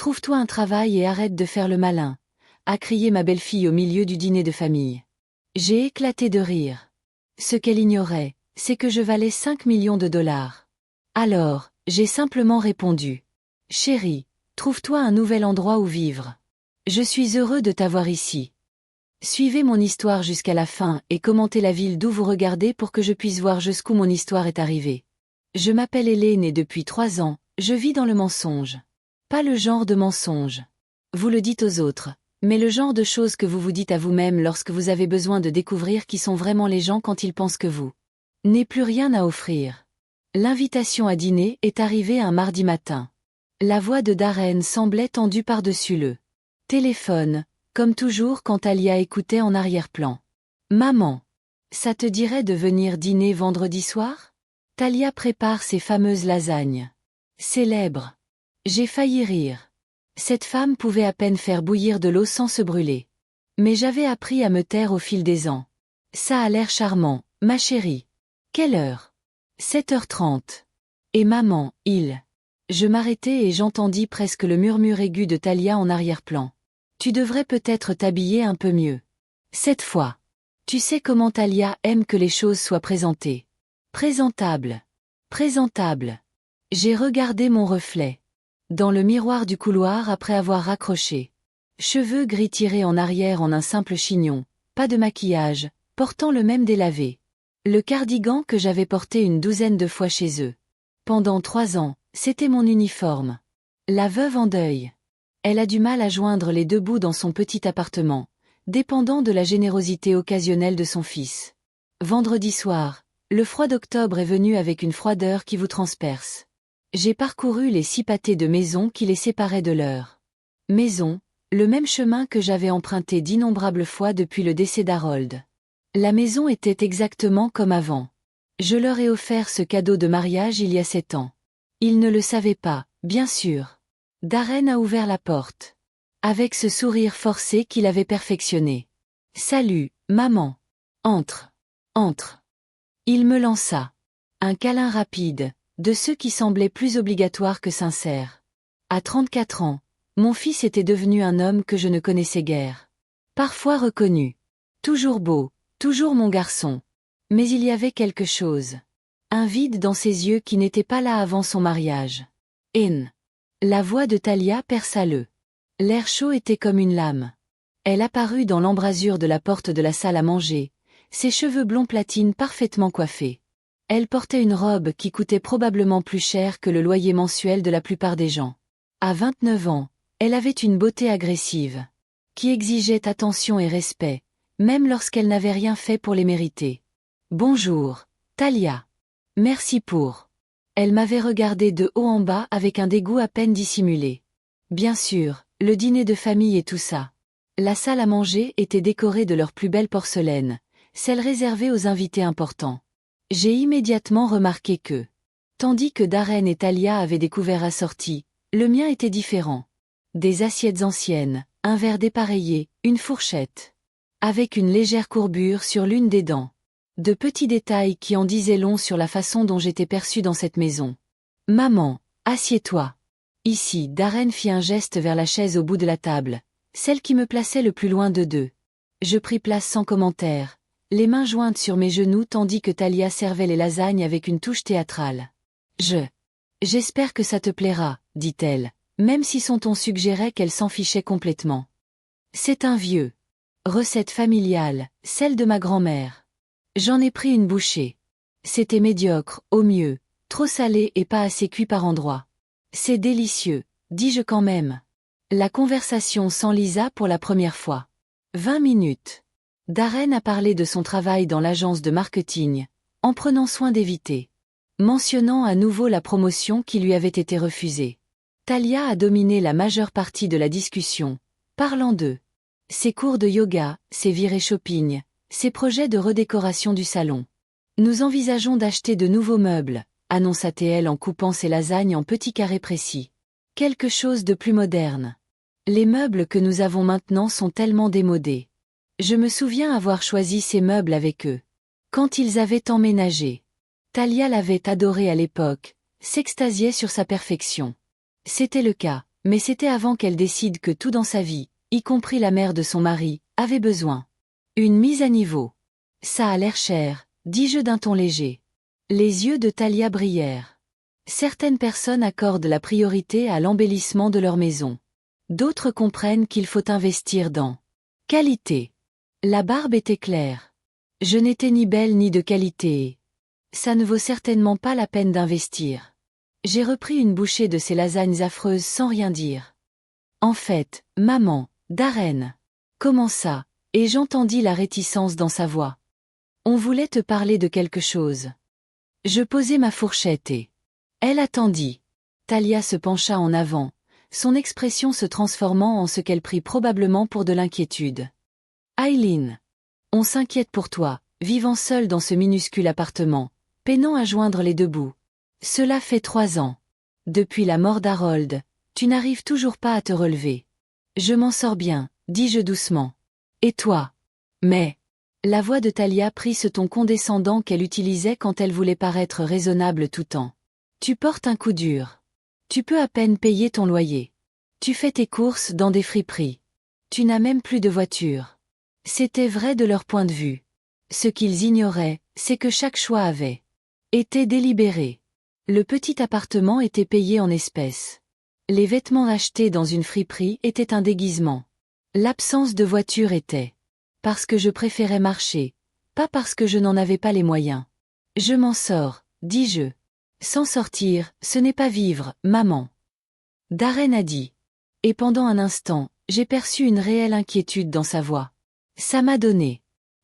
Trouve-toi un travail et arrête de faire le malin, a crié ma belle-fille au milieu du dîner de famille. J'ai éclaté de rire. Ce qu'elle ignorait, c'est que je valais 5 millions de dollars. Alors, j'ai simplement répondu. Chérie, trouve-toi un nouvel endroit où vivre. Je suis heureux de t'avoir ici. Suivez mon histoire jusqu'à la fin et commentez la ville d'où vous regardez pour que je puisse voir jusqu'où mon histoire est arrivée. Je m'appelle Hélène et depuis 3 ans, je vis dans le mensonge. Pas le genre de mensonge. Vous le dites aux autres, mais le genre de choses que vous vous dites à vous-même lorsque vous avez besoin de découvrir qui sont vraiment les gens quand ils pensent que vous n'avez plus rien à offrir. L'invitation à dîner est arrivée un mardi matin. La voix de Darren semblait tendue par-dessus le téléphone, comme toujours quand Talia écoutait en arrière-plan. Maman, ça te dirait de venir dîner vendredi soir? Talia prépare ses fameuses lasagnes. Célèbre. J'ai failli rire. Cette femme pouvait à peine faire bouillir de l'eau sans se brûler. Mais j'avais appris à me taire au fil des ans. Ça a l'air charmant, ma chérie. Quelle heure? 7h30. Et maman, Je m'arrêtai et j'entendis presque le murmure aigu de Talia en arrière-plan. Tu devrais peut-être t'habiller un peu mieux. Cette fois. Tu sais comment Talia aime que les choses soient présentées. Présentable. Présentable. J'ai regardé mon reflet. Dans le miroir du couloir après avoir raccroché. Cheveux gris tirés en arrière en un simple chignon, pas de maquillage, portant le même délavé. Le cardigan que j'avais porté une douzaine de fois chez eux. Pendant 3 ans, c'était mon uniforme. La veuve en deuil. Elle a du mal à joindre les deux bouts dans son petit appartement, dépendant de la générosité occasionnelle de son fils. Vendredi soir, le froid d'octobre est venu avec une froideur qui vous transperce. J'ai parcouru les 6 pâtés de maison qui les séparaient de leur maison, le même chemin que j'avais emprunté d'innombrables fois depuis le décès d'Harold. La maison était exactement comme avant. Je leur ai offert ce cadeau de mariage il y a 7 ans. Ils ne le savaient pas, bien sûr. Darren a ouvert la porte. Avec ce sourire forcé qu'il avait perfectionné. « Salut, maman. Entre. Entre. » Il me lança. Un câlin rapide, de ceux qui semblaient plus obligatoires que sincères. À 34 ans, mon fils était devenu un homme que je ne connaissais guère. Parfois reconnu. Toujours beau, toujours mon garçon. Mais il y avait quelque chose. Un vide dans ses yeux qui n'était pas là avant son mariage. La voix de Talia perça le. L'air chaud était comme une lame. Elle apparut dans l'embrasure de la porte de la salle à manger, ses cheveux blonds platine parfaitement coiffés. Elle portait une robe qui coûtait probablement plus cher que le loyer mensuel de la plupart des gens. À 29 ans, elle avait une beauté agressive, qui exigeait attention et respect, même lorsqu'elle n'avait rien fait pour les mériter. « Bonjour, Talia. Merci pour. » Elle m'avait regardé de haut en bas avec un dégoût à peine dissimulé. Bien sûr, le dîner de famille et tout ça. La salle à manger était décorée de leur plus belle porcelaine, celle réservée aux invités importants. J'ai immédiatement remarqué que, tandis que Darren et Talia avaient des couverts assortis, le mien était différent. Des assiettes anciennes, un verre dépareillé, une fourchette. Avec une légère courbure sur l'une des dents. De petits détails qui en disaient long sur la façon dont j'étais perçue dans cette maison. « Maman, assieds-toi. » Ici, Darren fit un geste vers la chaise au bout de la table, celle qui me plaçait le plus loin de deux. Je pris place sans commentaire, les mains jointes sur mes genoux tandis que Talia servait les lasagnes avec une touche théâtrale. « J'espère que ça te plaira, dit-elle, même si son ton suggérait qu'elle s'en fichait complètement. C'est un vieux. Recette familiale, celle de ma grand-mère. J'en ai pris une bouchée. C'était médiocre, au mieux, trop salé et pas assez cuit par endroits. C'est délicieux, dis-je quand même. La conversation s'enlisa pour la première fois. 20 minutes. Darren a parlé de son travail dans l'agence de marketing, en prenant soin d'éviter. Mentionnant à nouveau la promotion qui lui avait été refusée. Talia a dominé la majeure partie de la discussion, parlant d'eux. Ses cours de yoga, ses virées shopping, ses projets de redécoration du salon. Nous envisageons d'acheter de nouveaux meubles, annonça-t-elle en coupant ses lasagnes en petits carrés précis. Quelque chose de plus moderne. Les meubles que nous avons maintenant sont tellement démodés. Je me souviens avoir choisi ces meubles avec eux. Quand ils avaient emménagé. Talia l'avait adoré à l'époque, s'extasiait sur sa perfection. C'était le cas, Mais c'était avant qu'elle décide que tout dans sa vie, y compris la mère de son mari, avait besoin. Une mise à niveau. Ça a l'air cher, dis-je d'un ton léger. Les yeux de Thalia brillèrent. Certaines personnes accordent la priorité à l'embellissement de leur maison. D'autres comprennent qu'il faut investir dans qualité. La barbe était claire. Je n'étais ni belle ni de qualité et ça ne vaut certainement pas la peine d'investir. J'ai repris une bouchée de ces lasagnes affreuses sans rien dire. En fait, maman, Darren. Comment ça? Et j'entendis la réticence dans sa voix. On voulait te parler de quelque chose. Je posai ma fourchette et elle attendit. Thalia se pencha en avant, son expression se transformant en ce qu'elle prit probablement pour de l'inquiétude. Aileen. On s'inquiète pour toi, vivant seule dans ce minuscule appartement, peinant à joindre les deux bouts. Cela fait 3 ans. Depuis la mort d'Harold, tu n'arrives toujours pas à te relever. Je m'en sors bien, dis-je doucement. Et toi? Mais la voix de Thalia prit ce ton condescendant qu'elle utilisait quand elle voulait paraître raisonnable tout temps. Tu portes un coup dur. Tu peux à peine payer ton loyer. Tu fais tes courses dans des friperies. Tu n'as même plus de voiture. C'était vrai de leur point de vue. Ce qu'ils ignoraient, c'est que chaque choix avait été délibéré. Le petit appartement était payé en espèces. Les vêtements achetés dans une friperie étaient un déguisement. L'absence de voiture était parce que je préférais marcher, pas parce que je n'en avais pas les moyens. Je m'en sors, dis-je. S'en sortir, ce n'est pas vivre, maman. Darren a dit. Et pendant un instant, j'ai perçu une réelle inquiétude dans sa voix. Ça m'a donné.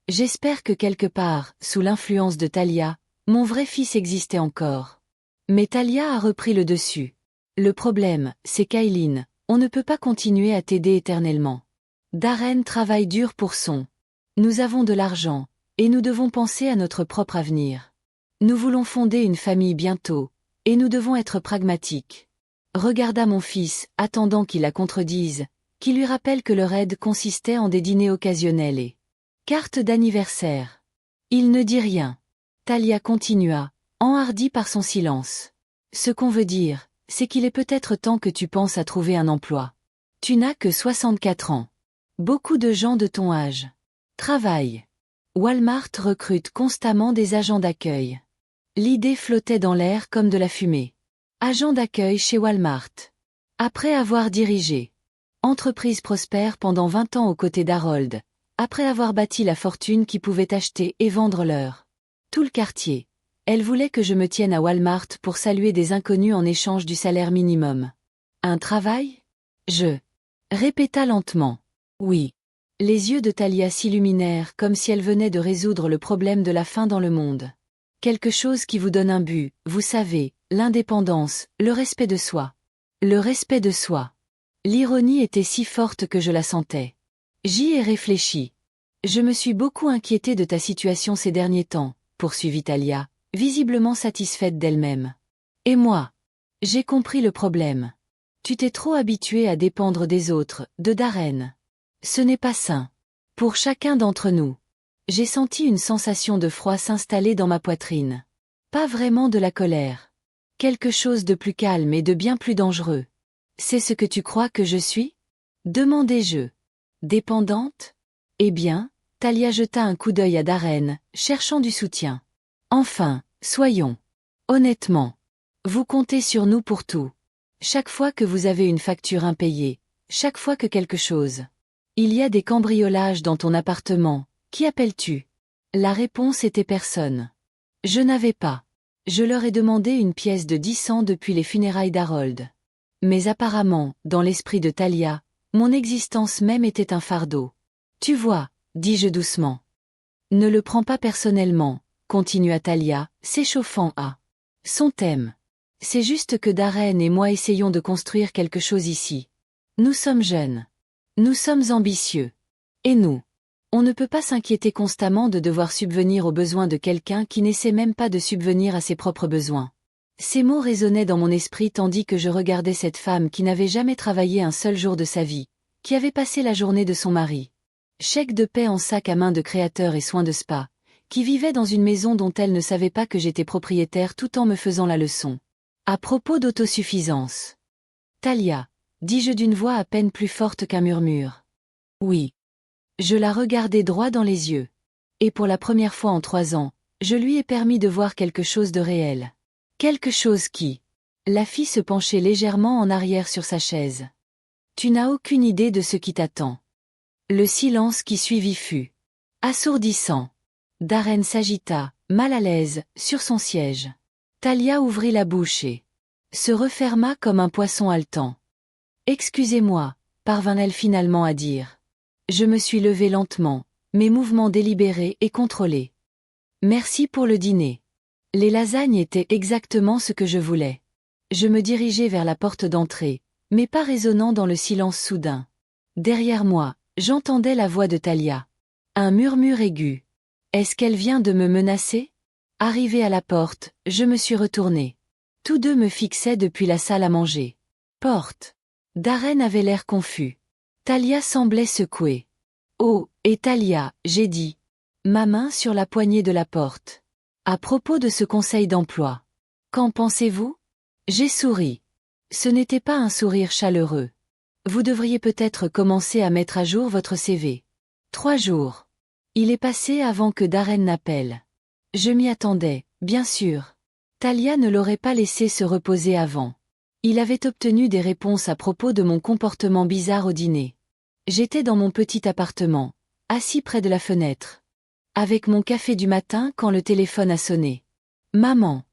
J'espère que quelque part, sous l'influence de Thalia, mon vrai fils existait encore. Mais Thalia a repris le dessus. Le problème, c'est qu'Aileen, on ne peut pas continuer à t'aider éternellement. Darren travaille dur pour son. Nous avons de l'argent, et nous devons penser à notre propre avenir. Nous voulons fonder une famille bientôt, et nous devons être pragmatiques. Regarda mon fils, attendant qu'il la contredise, qui lui rappelle que leur aide consistait en des dîners occasionnels et cartes d'anniversaire. Il ne dit rien. Thalia continua, enhardie par son silence. Ce qu'on veut dire, c'est qu'il est peut-être temps que tu penses à trouver un emploi. Tu n'as que 64 ans. Beaucoup de gens de ton âge travaillent. Walmart recrute constamment des agents d'accueil. L'idée flottait dans l'air comme de la fumée. Agent d'accueil chez Walmart. Après avoir dirigé entreprise prospère pendant 20 ans aux côtés d'Harold, après avoir bâti la fortune qui pouvait acheter et vendre l'heure. Tout le quartier. Elle voulait que je me tienne à Walmart pour saluer des inconnus en échange du salaire minimum. Un travail? Je répéta lentement. Oui. Les yeux de Thalia s'illuminèrent comme si elle venait de résoudre le problème de la faim dans le monde. Quelque chose qui vous donne un but, vous savez, l'indépendance, le respect de soi. Le respect de soi. L'ironie était si forte que je la sentais. J'y ai réfléchi. Je me suis beaucoup inquiétée de ta situation ces derniers temps, poursuivit Thalia, visiblement satisfaite d'elle-même. Et moi? J'ai compris le problème. Tu t'es trop habituée à dépendre des autres, de Darren. Ce n'est pas sain. Pour chacun d'entre nous. J'ai senti une sensation de froid s'installer dans ma poitrine. Pas vraiment de la colère. Quelque chose de plus calme et de bien plus dangereux. C'est ce que tu crois que je suis? Demandai-je. Dépendante? Eh bien, Thalia jeta un coup d'œil à Darren, cherchant du soutien. Enfin, soyons. Honnêtement. Vous comptez sur nous pour tout. Chaque fois que vous avez une facture impayée, chaque fois que quelque chose. Il y a des cambriolages dans ton appartement, qui appelles-tu? La réponse était personne. Je n'avais pas. Je leur ai demandé une pièce de 10 cents depuis les funérailles d'Harold. Mais apparemment, dans l'esprit de Thalia, mon existence même était un fardeau. Tu vois, dis-je doucement. Ne le prends pas personnellement, continua Thalia, s'échauffant à son thème. C'est juste que Darren et moi essayons de construire quelque chose ici. Nous sommes jeunes. Nous sommes ambitieux. Et nous? On ne peut pas s'inquiéter constamment de devoir subvenir aux besoins de quelqu'un qui n'essaie même pas de subvenir à ses propres besoins. Ces mots résonnaient dans mon esprit tandis que je regardais cette femme qui n'avait jamais travaillé un seul jour de sa vie, qui avait passé la journée de son mari. Chèque de paie en sac à main de créateur et soins de spa, qui vivait dans une maison dont elle ne savait pas que j'étais propriétaire tout en me faisant la leçon. À propos d'autosuffisance. Thalia, dis-je d'une voix à peine plus forte qu'un murmure. Oui. Je la regardai droit dans les yeux. Et pour la première fois en 3 ans, je lui ai permis de voir quelque chose de réel. Quelque chose qui... La fit se pencher légèrement en arrière sur sa chaise. Tu n'as aucune idée de ce qui t'attend. Le silence qui suivit fut assourdissant. Darren s'agita, mal à l'aise, sur son siège. Talia ouvrit la bouche et se referma comme un poisson haletant. Excusez-moi, parvint-elle finalement à dire. Je me suis levée lentement, mes mouvements délibérés et contrôlés. Merci pour le dîner. Les lasagnes étaient exactement ce que je voulais. Je me dirigeai vers la porte d'entrée, mes pas résonnant dans le silence soudain. Derrière moi, j'entendais la voix de Talia. Un murmure aigu. Est-ce qu'elle vient de me menacer? Arrivé à la porte, je me suis retournée. Tous deux me fixaient depuis la salle à manger. Porte. Darren avait l'air confus. Talia semblait secouée. Oh, et Talia, j'ai dit. Ma main sur la poignée de la porte. À propos de ce conseil d'emploi. Qu'en pensez-vous? J'ai souri. Ce n'était pas un sourire chaleureux. Vous devriez peut-être commencer à mettre à jour votre CV. 3 jours. Il est passé avant que Darren n'appelle. Je m'y attendais, bien sûr. Talia ne l'aurait pas laissé se reposer avant. Il avait obtenu des réponses à propos de mon comportement bizarre au dîner. J'étais dans mon petit appartement, assis près de la fenêtre. Avec mon café du matin quand le téléphone a sonné. Maman.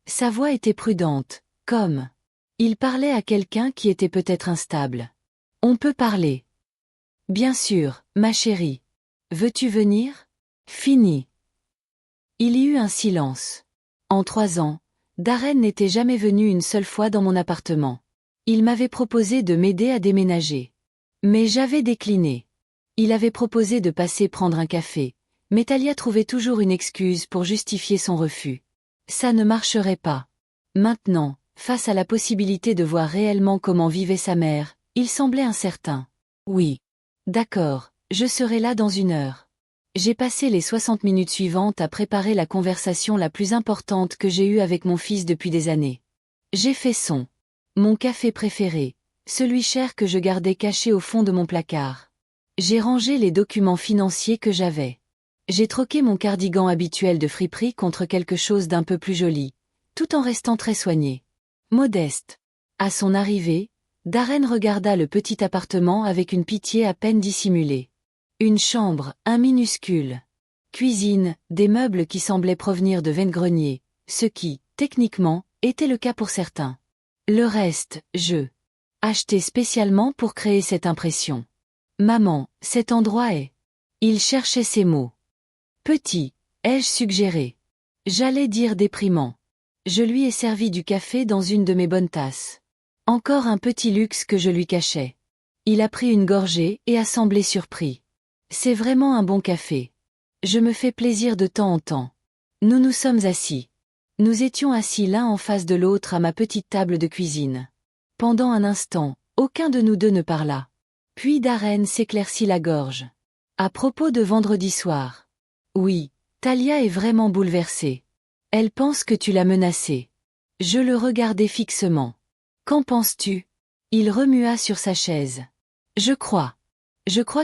Sa voix était prudente, comme... Il parlait à quelqu'un qui était peut-être instable. On peut parler. Bien sûr, ma chérie. Veux-tu venir? Fini. Il y eut un silence. En 3 ans, Darren n'était jamais venu une seule fois dans mon appartement. Il m'avait proposé de m'aider à déménager. Mais j'avais décliné. Il avait proposé de passer prendre un café, mais Talia trouvait toujours une excuse pour justifier son refus. Ça ne marcherait pas. Maintenant, face à la possibilité de voir réellement comment vivait sa mère, il semblait incertain. Oui. D'accord, je serai là dans 1 heure. J'ai passé les 60 minutes suivantes à préparer la conversation la plus importante que j'ai eue avec mon fils depuis des années. J'ai fait mon café préféré, celui cher que je gardais caché au fond de mon placard. J'ai rangé les documents financiers que j'avais. J'ai troqué mon cardigan habituel de friperie contre quelque chose d'un peu plus joli, tout en restant très soigné. Modeste. À son arrivée, Darren regarda le petit appartement avec une pitié à peine dissimulée. Une chambre, un minuscule. Cuisine, des meubles qui semblaient provenir de vide-grenier, ce qui, techniquement, était le cas pour certains. Le reste, acheté spécialement pour créer cette impression. Maman, cet endroit est... Il cherchait ses mots. Petit, ai-je suggéré. J'allais dire déprimant. Je lui ai servi du café dans une de mes bonnes tasses. Encore un petit luxe que je lui cachais. Il a pris une gorgée et a semblé surpris. C'est vraiment un bon café. Je me fais plaisir de temps en temps. Nous nous sommes assis. Nous étions assis l'un en face de l'autre à ma petite table de cuisine. Pendant un instant, aucun de nous deux ne parla. Puis Darren s'éclaircit la gorge. À propos de vendredi soir. Oui, Talia est vraiment bouleversée. Elle pense que tu l'as menacée. Je le regardai fixement. Qu'en penses-tu? Il remua sur sa chaise. Je crois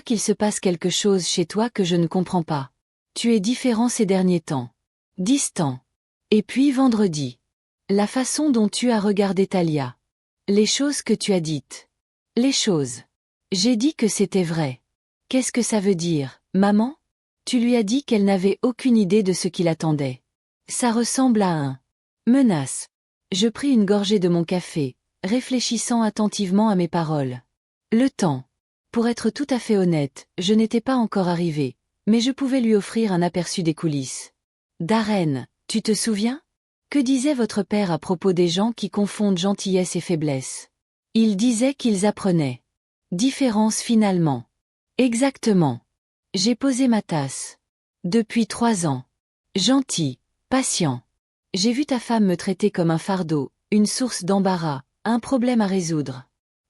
qu'il se passe quelque chose chez toi que je ne comprends pas. Tu es différent ces derniers temps. Distant. Et puis vendredi. La façon dont tu as regardé Talia. Les choses que tu as dites. Les choses. J'ai dit que c'était vrai. Qu'est-ce que ça veut dire, maman? Tu lui as dit qu'elle n'avait aucune idée de ce qui l'attendait. Ça ressemble à un menace. Je pris une gorgée de mon café, réfléchissant attentivement à mes paroles. Le temps. Pour être tout à fait honnête, je n'étais pas encore arrivé, mais je pouvais lui offrir un aperçu des coulisses. Darren, tu te souviens? Que disait votre père à propos des gens qui confondent gentillesse et faiblesse? Il disait qu'ils apprenaient. Différence finalement. Exactement. J'ai posé ma tasse. Depuis 3 ans. Gentil, patient. J'ai vu ta femme me traiter comme un fardeau, une source d'embarras, un problème à résoudre.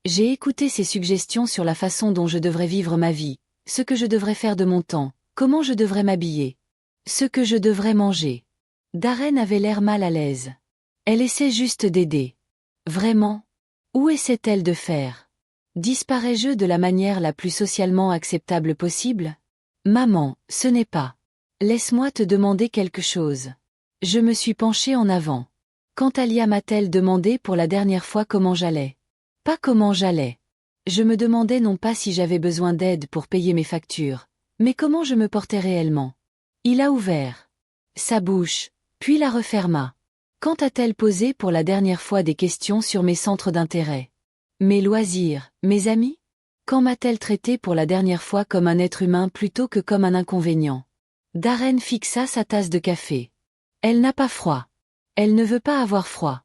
J'ai écouté ses suggestions sur la façon dont je devrais vivre ma vie, ce que je devrais faire de mon temps, comment je devrais m'habiller, ce que je devrais manger. Darren avait l'air mal à l'aise. Elle essaie juste d'aider. Vraiment? Où essaie-t-elle de faire? Disparais-je de la manière la plus socialement acceptable possible? Maman, ce n'est pas. Laisse-moi te demander quelque chose. Je me suis penchée en avant. Quand Talia m'a-t-elle demandé pour la dernière fois comment j'allais? Pas comment j'allais. Je me demandais non pas si j'avais besoin d'aide pour payer mes factures, mais comment je me portais réellement. Il a ouvert sa bouche, puis la referma. Quand a-t-elle posé pour la dernière fois des questions sur mes centres d'intérêt? Mes loisirs, mes amis? Quand m'a-t-elle traité pour la dernière fois comme un être humain plutôt que comme un inconvénient? Darren fixa sa tasse de café. Elle n'a pas froid. Elle ne veut pas avoir froid.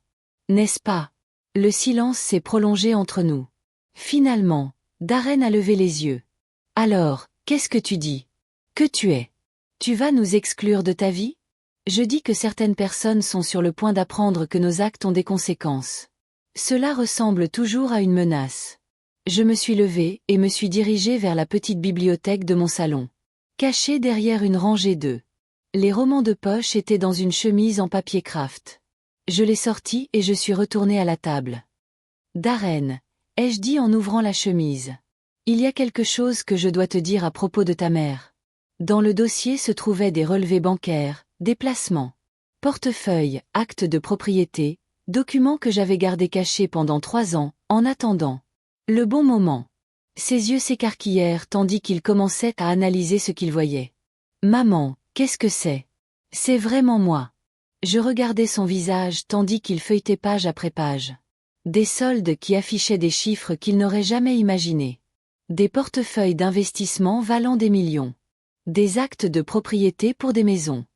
N'est-ce pas? Le silence s'est prolongé entre nous. Finalement, Darren a levé les yeux. Alors, qu'est-ce que tu dis? Que tu es? Tu vas nous exclure de ta vie? Je dis que certaines personnes sont sur le point d'apprendre que nos actes ont des conséquences. Cela ressemble toujours à une menace. Je me suis levée et me suis dirigée vers la petite bibliothèque de mon salon. Cachée derrière une rangée d'eux. Les romans de poche étaient dans une chemise en papier craft. Je les sortis et je suis retournée à la table. Darren, ai-je dit en ouvrant la chemise. Il y a quelque chose que je dois te dire à propos de ta mère. Dans le dossier se trouvaient des relevés bancaires, des placements, portefeuilles, actes de propriété, documents que j'avais gardés cachés pendant 3 ans, en attendant le bon moment. Ses yeux s'écarquillèrent tandis qu'il commençait à analyser ce qu'il voyait. Maman, qu'est-ce que c'est? C'est vraiment moi. Je regardais son visage tandis qu'il feuilletait page après page. Des soldes qui affichaient des chiffres qu'il n'aurait jamais imaginés. Des portefeuilles d'investissement valant des millions. Des actes de propriété pour des maisons.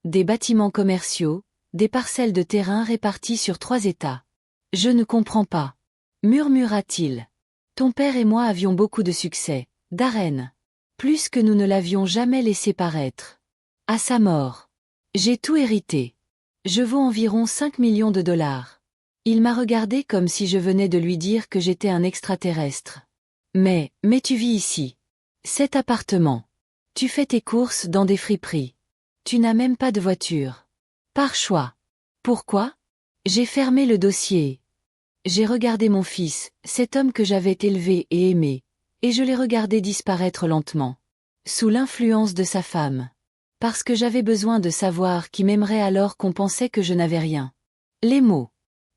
Des bâtiments commerciaux, des parcelles de terrain réparties sur 3 États. Je ne comprends pas. Murmura-t-il. Ton père et moi avions beaucoup de succès, Darren. Plus que nous ne l'avions jamais laissé paraître. À sa mort. J'ai tout hérité. Je vaux environ 5 millions de dollars. Il m'a regardé comme si je venais de lui dire que j'étais un extraterrestre. Mais tu vis ici. Cet appartement. Tu fais tes courses dans des friperies. Tu n'as même pas de voiture. Par choix. Pourquoi? J'ai fermé le dossier. J'ai regardé mon fils, cet homme que j'avais élevé et aimé, et je l'ai regardé disparaître lentement. Sous l'influence de sa femme. Parce que j'avais besoin de savoir qui m'aimerait alors qu'on pensait que je n'avais rien. Les mots.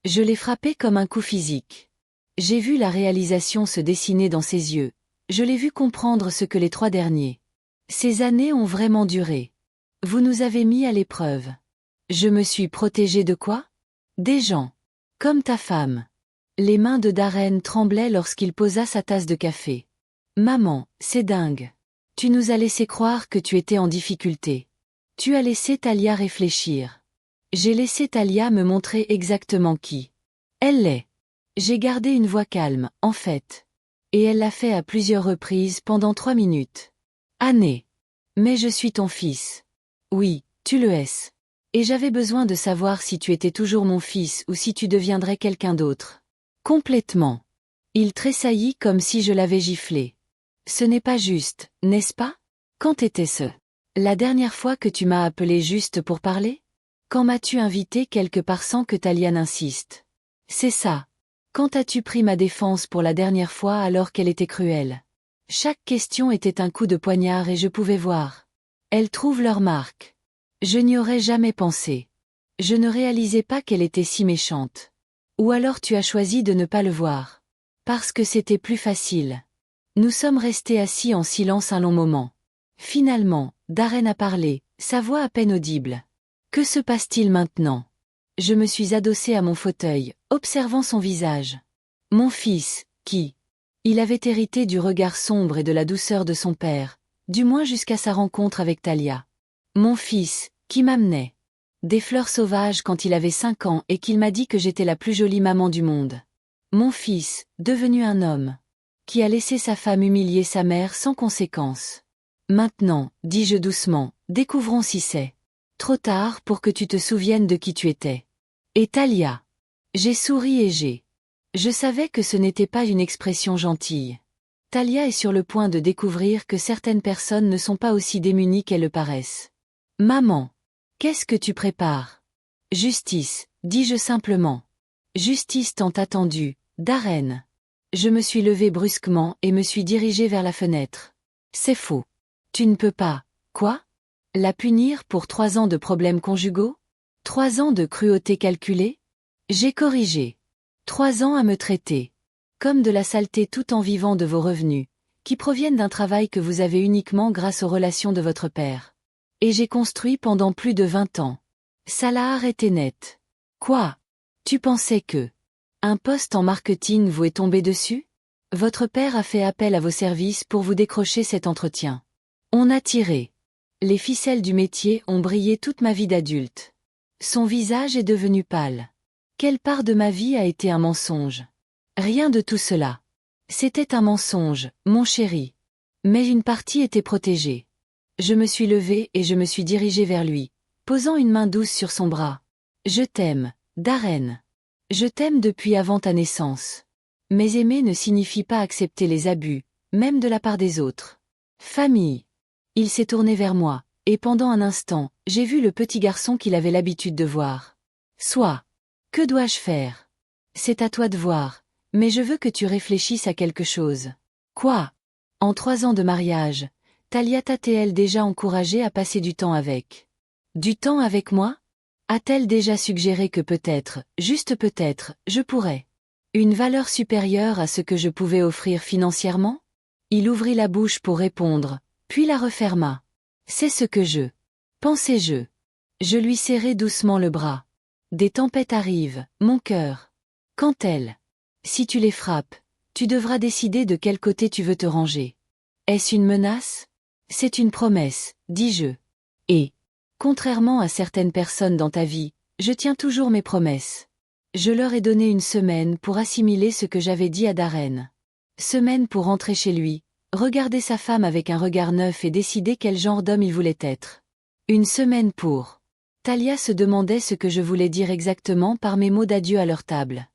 Je l'ai frappé comme un coup physique. J'ai vu la réalisation se dessiner dans ses yeux, je l'ai vu comprendre ce que les 3 derniers. Ces années ont vraiment duré. Vous nous avez mis à l'épreuve. Je me suis protégée de quoi? Des gens. Comme ta femme. Les mains de Darren tremblaient lorsqu'il posa sa tasse de café. Maman, c'est dingue. Tu nous as laissé croire que tu étais en difficulté. Tu as laissé Talia réfléchir. J'ai laissé Talia me montrer exactement qui elle est. J'ai gardé une voix calme, en fait. Et elle l'a fait à plusieurs reprises pendant 3 minutes. Anné. Mais je suis ton fils. Oui, tu le es. Et j'avais besoin de savoir si tu étais toujours mon fils ou si tu deviendrais quelqu'un d'autre. Complètement. Il tressaillit comme si je l'avais giflé. Ce n'est pas juste, n'est-ce pas? Quand était-ce? La dernière fois que tu m'as appelé juste pour parler? Quand m'as-tu invité quelque part sans que Talia n'insiste? C'est ça. Quand as-tu pris ma défense pour la dernière fois alors qu'elle était cruelle? Chaque question était un coup de poignard et je pouvais voir. Elles trouvent leur marque. Je n'y aurais jamais pensé. Je ne réalisais pas qu'elle était si méchante. Ou alors tu as choisi de ne pas le voir. Parce que c'était plus facile. Nous sommes restés assis en silence un long moment. Finalement, Darren a parlé, sa voix à peine audible. Que se passe-t-il maintenant? Je me suis adossée à mon fauteuil, observant son visage. Mon fils, qui? Il avait hérité du regard sombre et de la douceur de son père, du moins jusqu'à sa rencontre avec Talia. Mon fils, qui m'amenait des fleurs sauvages quand il avait 5 ans et qu'il m'a dit que j'étais la plus jolie maman du monde. Mon fils, devenu un homme, qui a laissé sa femme humilier sa mère sans conséquence. Maintenant, dis-je doucement, découvrons si c'est trop tard pour que tu te souviennes de qui tu étais. Et Talia. J'ai souri et je savais que ce n'était pas une expression gentille. Talia est sur le point de découvrir que certaines personnes ne sont pas aussi démunies qu'elles le paraissent. Maman. Qu'est-ce que tu prépares? Justice, dis-je simplement. Justice tant attendue, Darren. Je me suis levée brusquement et me suis dirigée vers la fenêtre. C'est faux. Tu ne peux pas. Quoi? La punir pour 3 ans de problèmes conjugaux? 3 ans de cruauté calculée? J'ai corrigé. 3 ans à me traiter comme de la saleté tout en vivant de vos revenus, qui proviennent d'un travail que vous avez uniquement grâce aux relations de votre père. Et j'ai construit pendant plus de 20 ans. Ça l'a arrêté net. Quoi? Tu pensais que un poste en marketing vous est tombé dessus? Votre père a fait appel à vos services pour vous décrocher cet entretien. On a tiré. Les ficelles du métier ont brillé toute ma vie d'adulte. Son visage est devenu pâle. Quelle part de ma vie a été un mensonge? Rien de tout cela. C'était un mensonge, mon chéri. Mais une partie était protégée. Je me suis levée et je me suis dirigée vers lui, posant une main douce sur son bras. Je t'aime, Darren. Je t'aime depuis avant ta naissance. Mais aimer ne signifie pas accepter les abus, même de la part des autres. Famille. Il s'est tourné vers moi, et pendant un instant, j'ai vu le petit garçon qu'il avait l'habitude de voir. Sois. Que dois-je faire? C'est à toi de voir. Mais je veux que tu réfléchisses à quelque chose. Quoi? En 3 ans de mariage, Talia t'a-t-elle déjà encouragé à passer du temps avec? Du temps avec moi? A-t-elle déjà suggéré que peut-être, juste peut-être, je pourrais? Une valeur supérieure à ce que je pouvais offrir financièrement? Il ouvrit la bouche pour répondre, puis la referma. C'est ce que je pensais. Je lui serrai doucement le bras. Des tempêtes arrivent, mon cœur. Quand elles Si tu les frappes, tu devras décider de quel côté tu veux te ranger. Est-ce une menace? C'est une promesse, dis-je. Et, contrairement à certaines personnes dans ta vie, je tiens toujours mes promesses. Je leur ai donné une semaine pour assimiler ce que j'avais dit à Darren. Semaine pour rentrer chez lui, regarder sa femme avec un regard neuf et décider quel genre d'homme il voulait être. Une semaine pour. Talia se demandait ce que je voulais dire exactement par mes mots d'adieu à leur table.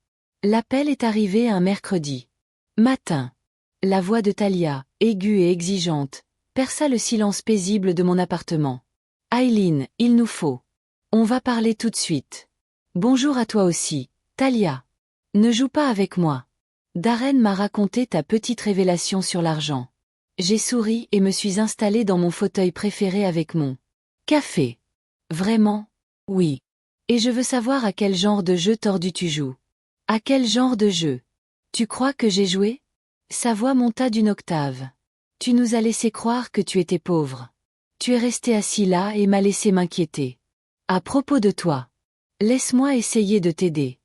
L'appel est arrivé un mercredi matin. La voix de Talia, aiguë et exigeante, perça le silence paisible de mon appartement. Aileen, il nous faut. On va parler tout de suite. Bonjour à toi aussi, Talia. Ne joue pas avec moi. Darren m'a raconté ta petite révélation sur l'argent. J'ai souri et me suis installée dans mon fauteuil préféré avec mon café. Vraiment? Oui. Et je veux savoir à quel genre de jeu tordu tu joues. À quel genre de jeu? Tu crois que j'ai joué? Sa voix monta d'une octave. Tu nous as laissé croire que tu étais pauvre. Tu es resté assis là et m'as laissé m'inquiéter. À propos de toi. Laisse-moi essayer de t'aider.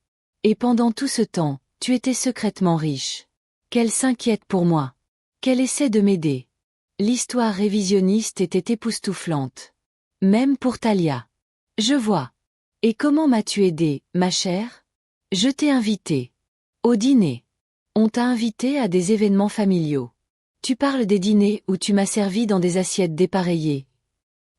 Et pendant tout ce temps, tu étais secrètement riche. Qu'elle s'inquiète pour moi. Qu'elle essaie de m'aider. L'histoire révisionniste était époustouflante. Même pour Talia. Je vois. Et comment m'as-tu aidé, ma chère? Je t'ai invité. Au dîner. On t'a invité à des événements familiaux. Tu parles des dîners où tu m'as servi dans des assiettes dépareillées.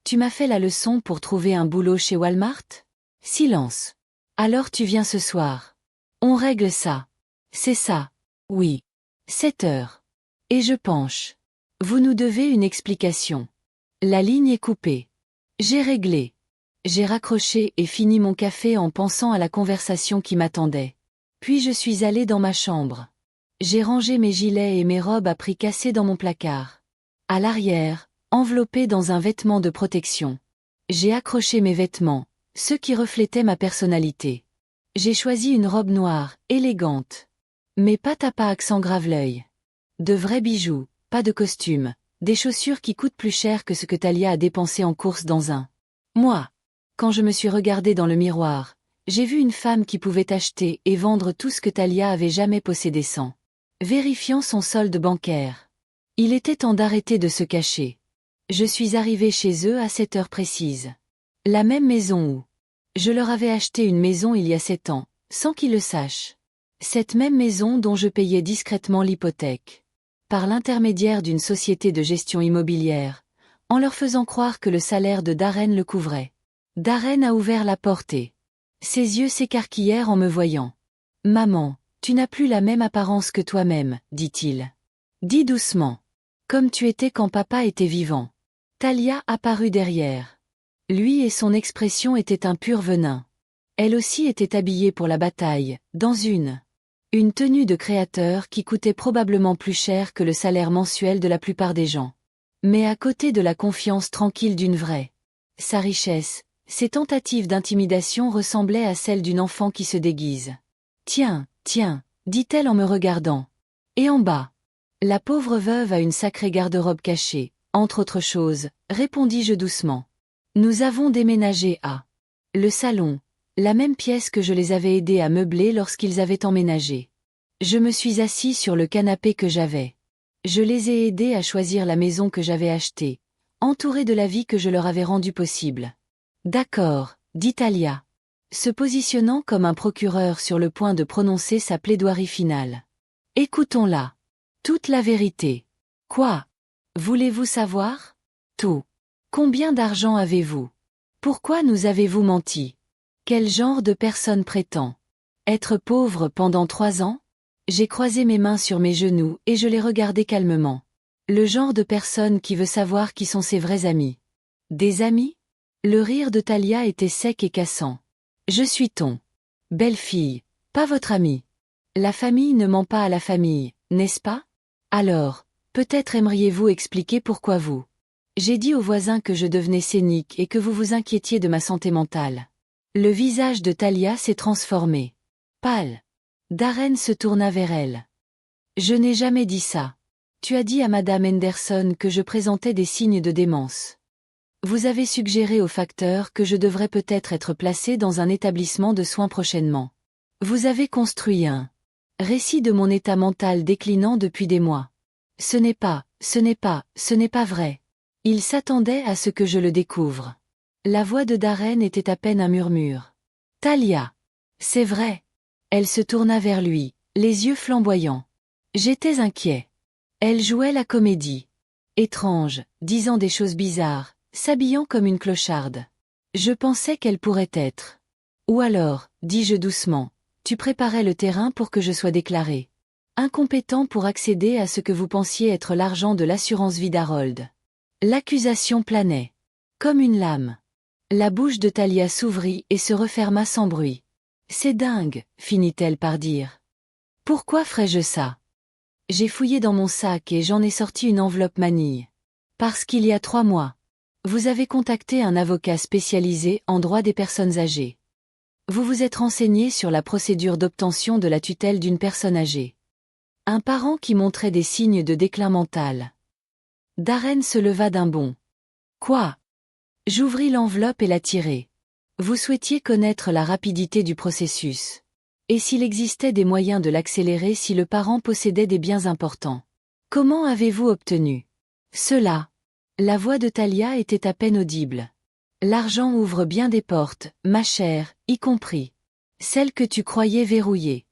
Tu m'as fait la leçon pour trouver un boulot chez Walmart? Silence. Alors tu viens ce soir. On règle ça. C'est ça. Oui. 7 heures. Et je penche. Vous nous devez une explication. La ligne est coupée. J'ai réglé. J'ai raccroché et fini mon café en pensant à la conversation qui m'attendait. Puis je suis allée dans ma chambre. J'ai rangé mes gilets et mes robes à prix cassés dans mon placard. À l'arrière, enveloppés dans un vêtement de protection. J'ai accroché mes vêtements, ceux qui reflétaient ma personnalité. J'ai choisi une robe noire, élégante. Mes pattes à pas accent grave l'œil. De vrais bijoux, pas de costume, des chaussures qui coûtent plus cher que ce que Talia a dépensé en courses dans un mois. Quand je me suis regardée dans le miroir, j'ai vu une femme qui pouvait acheter et vendre tout ce que Talia avait jamais possédé sans vérifiant son solde bancaire. Il était temps d'arrêter de se cacher. Je suis arrivée chez eux à 7 heures précises. La même maison où je leur avais acheté une maison il y a 7 ans, sans qu'ils le sachent. Cette même maison dont je payais discrètement l'hypothèque. Par l'intermédiaire d'une société de gestion immobilière, en leur faisant croire que le salaire de Darren le couvrait. Darren a ouvert la porte et ses yeux s'écarquillèrent en me voyant. « Maman, tu n'as plus la même apparence que toi-même, dit-il. Dis doucement. Comme tu étais quand papa était vivant. » Talia apparut derrière. Lui et son expression étaient un pur venin. Elle aussi était habillée pour la bataille, dans une Une tenue de créateur qui coûtait probablement plus cher que le salaire mensuel de la plupart des gens. Mais à côté de la confiance tranquille d'une vraie. Sa richesse, ses tentatives d'intimidation ressemblaient à celles d'une enfant qui se déguise. Tiens, tiens, dit-elle en me regardant. Et en bas. La pauvre veuve a une sacrée garde-robe cachée, entre autres choses, répondis-je doucement. Nous avons déménagé à le salon, la même pièce que je les avais aidés à meubler lorsqu'ils avaient emménagé. Je me suis assis sur le canapé que j'avais. Je les ai aidés à choisir la maison que j'avais achetée, entourée de la vie que je leur avais rendue possible. D'accord, dit Talia, se positionnant comme un procureur sur le point de prononcer sa plaidoirie finale. Écoutons-la. Toute la vérité. Quoi? Voulez-vous savoir? Tout. Combien d'argent avez-vous? Pourquoi nous avez-vous menti? Quel genre de personne prétend être pauvre pendant 3 ans? J'ai croisé mes mains sur mes genoux et je les regardais calmement. Le genre de personne qui veut savoir qui sont ses vrais amis. Des amis? Le rire de Talia était sec et cassant. Je suis ton belle-fille, pas votre amie. La famille ne ment pas à la famille, n'est-ce pas? Alors, peut-être aimeriez-vous expliquer pourquoi vous. J'ai dit aux voisins que je devenais scénique et que vous vous inquiétiez de ma santé mentale. Le visage de Talia s'est transformé. Pâle. Darren se tourna vers elle. Je n'ai jamais dit ça. Tu as dit à Madame Henderson que je présentais des signes de démence. Vous avez suggéré au facteur que je devrais peut-être être placé dans un établissement de soins prochainement. Vous avez construit un récit de mon état mental déclinant depuis des mois. Ce n'est pas vrai. Il s'attendait à ce que je le découvre. La voix de Darren était à peine un murmure. Talia. C'est vrai. Elle se tourna vers lui, les yeux flamboyants. J'étais inquiet. Elle jouait la comédie. Étrange, disant des choses bizarres, s'habillant comme une clocharde. Je pensais qu'elle pourrait être. Ou alors, dis-je doucement, tu préparais le terrain pour que je sois déclaré incompétent pour accéder à ce que vous pensiez être l'argent de l'assurance vie d'Harold. L'accusation planait. Comme une lame. La bouche de Talia s'ouvrit et se referma sans bruit. C'est dingue, finit-elle par dire. Pourquoi ferais-je ça? J'ai fouillé dans mon sac et j'en ai sorti une enveloppe manille. Parce qu'il y a 3 mois. Vous avez contacté un avocat spécialisé en droit des personnes âgées. Vous vous êtes renseigné sur la procédure d'obtention de la tutelle d'une personne âgée. Un parent qui montrait des signes de déclin mental. Darren se leva d'un bond. Quoi? J'ouvris l'enveloppe et la tirai. Vous souhaitiez connaître la rapidité du processus. Et s'il existait des moyens de l'accélérer si le parent possédait des biens importants. Comment avez-vous obtenu cela? La voix de Talia était à peine audible. L'argent ouvre bien des portes, ma chère, y compris celle que tu croyais verrouillée.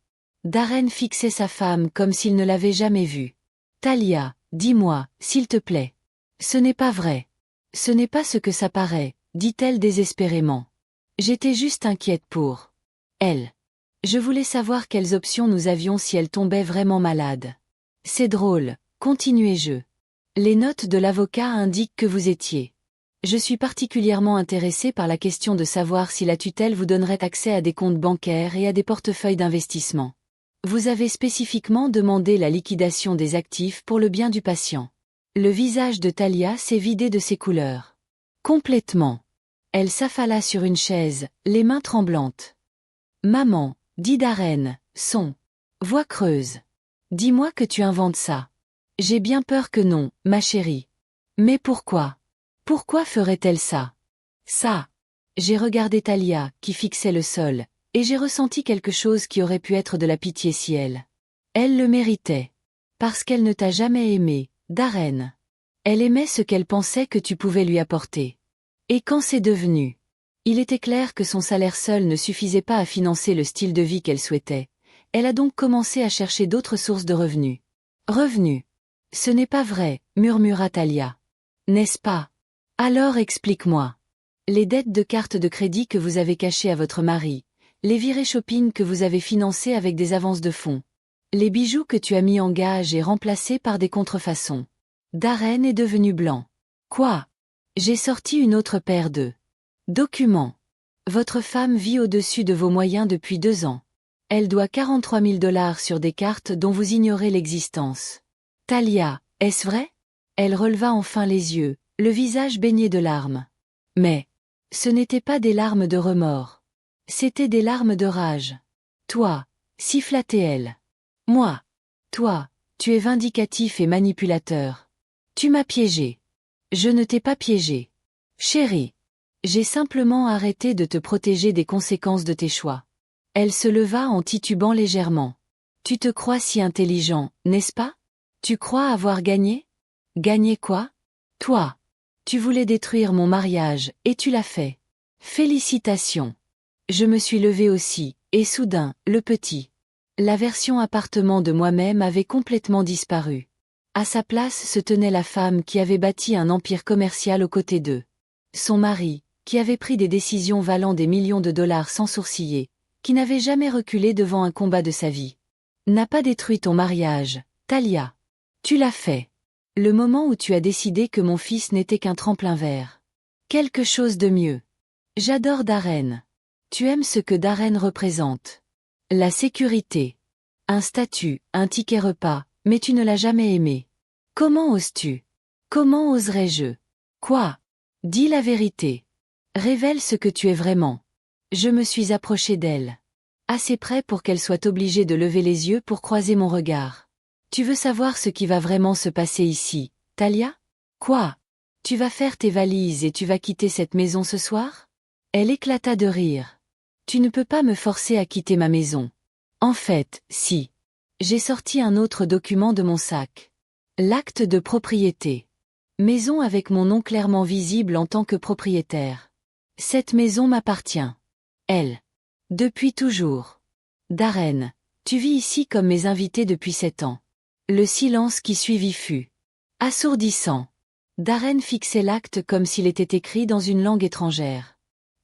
Darren fixait sa femme comme s'il ne l'avait jamais vue. Talia, dis-moi, s'il te plaît. Ce n'est pas vrai. Ce n'est pas ce que ça paraît, dit-elle désespérément. J'étais juste inquiète pour elle. Je voulais savoir quelles options nous avions si elle tombait vraiment malade. C'est drôle, continuai-je. Les notes de l'avocat indiquent que vous étiez. Je suis particulièrement intéressée par la question de savoir si la tutelle vous donnerait accès à des comptes bancaires et à des portefeuilles d'investissement. Vous avez spécifiquement demandé la liquidation des actifs pour le bien du patient. Le visage de Talia s'est vidé de ses couleurs. Complètement. Elle s'affala sur une chaise, les mains tremblantes. Maman, dit Darren, son voix creuse. Dis-moi que tu inventes ça. J'ai bien peur que non, ma chérie. Mais pourquoi? Pourquoi ferait-elle ça? Ça. J'ai regardé Talia, qui fixait le sol, et j'ai ressenti quelque chose qui aurait pu être de la pitié si elle le méritait. Parce qu'elle ne t'a jamais aimé, Darren. Elle aimait ce qu'elle pensait que tu pouvais lui apporter. Et quand c'est devenu? Il était clair que son salaire seul ne suffisait pas à financer le style de vie qu'elle souhaitait. Elle a donc commencé à chercher d'autres sources de revenus. Revenus? Ce n'est pas vrai, murmura Talia. N'est-ce pas? Alors explique-moi. Les dettes de carte de crédit que vous avez cachées à votre mari, les virées shopping que vous avez financées avec des avances de fonds, les bijoux que tu as mis en gage et remplacés par des contrefaçons. Darren est devenu blanc. Quoi? J'ai sorti une autre paire de documents. Votre femme vit au-dessus de vos moyens depuis 2 ans. Elle doit 43 000 dollars sur des cartes dont vous ignorez l'existence. Talia, est-ce vrai? Elle releva enfin les yeux, le visage baigné de larmes. Mais, ce n'étaient pas des larmes de remords. C'étaient des larmes de rage. Toi, sifflait-elle. Moi. Toi, tu es vindicatif et manipulateur. Tu m'as piégé. Je ne t'ai pas piégé. Chérie. J'ai simplement arrêté de te protéger des conséquences de tes choix. Elle se leva en titubant légèrement. Tu te crois si intelligent, n'est-ce pas? Tu crois avoir gagné? Gagné quoi? Toi. Tu voulais détruire mon mariage, et tu l'as fait. Félicitations. Je me suis levée aussi, et soudain, le petit. La version appartement de moi-même avait complètement disparu. À sa place se tenait la femme qui avait bâti un empire commercial aux côtés d'eux. Son mari, qui avait pris des décisions valant des millions de dollars sans sourciller, qui n'avait jamais reculé devant un combat de sa vie. N'a pas détruit ton mariage, Talia. Tu l'as fait. Le moment où tu as décidé que mon fils n'était qu'un tremplin vert. Quelque chose de mieux. J'adore Darren. Tu aimes ce que Darren représente. La sécurité. Un statut, un ticket repas, mais tu ne l'as jamais aimé. Comment oses-tu? Comment oserais-je? Quoi? Dis la vérité. Révèle ce que tu es vraiment. Je me suis approché d'elle. Assez près pour qu'elle soit obligée de lever les yeux pour croiser mon regard. Tu veux savoir ce qui va vraiment se passer ici, Talia? Quoi? Tu vas faire tes valises et tu vas quitter cette maison ce soir? Elle éclata de rire. Tu ne peux pas me forcer à quitter ma maison. En fait, si. J'ai sorti un autre document de mon sac. L'acte de propriété. Maison avec mon nom clairement visible en tant que propriétaire. Cette maison m'appartient. Elle. Depuis toujours. Darren, tu vis ici comme mes invités depuis 7 ans. Le silence qui suivit fut assourdissant. Darren fixait l'acte comme s'il était écrit dans une langue étrangère.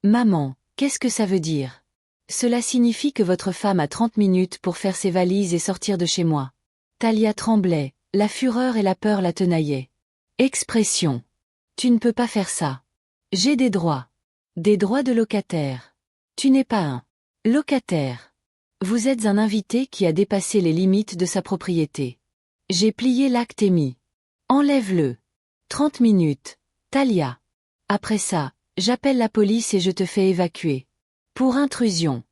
Maman, qu'est-ce que ça veut dire? Cela signifie que votre femme a 30 minutes pour faire ses valises et sortir de chez moi. Talia tremblait, la fureur et la peur la tenaillaient. Expression. Tu ne peux pas faire ça. J'ai des droits. Des droits de locataire. Tu n'es pas un locataire. Vous êtes un invité qui a dépassé les limites de sa propriété. J'ai plié l'acte et mis. Enlève-le. 30 minutes. Talia. Après ça, j'appelle la police et je te fais évacuer. Pour intrusion.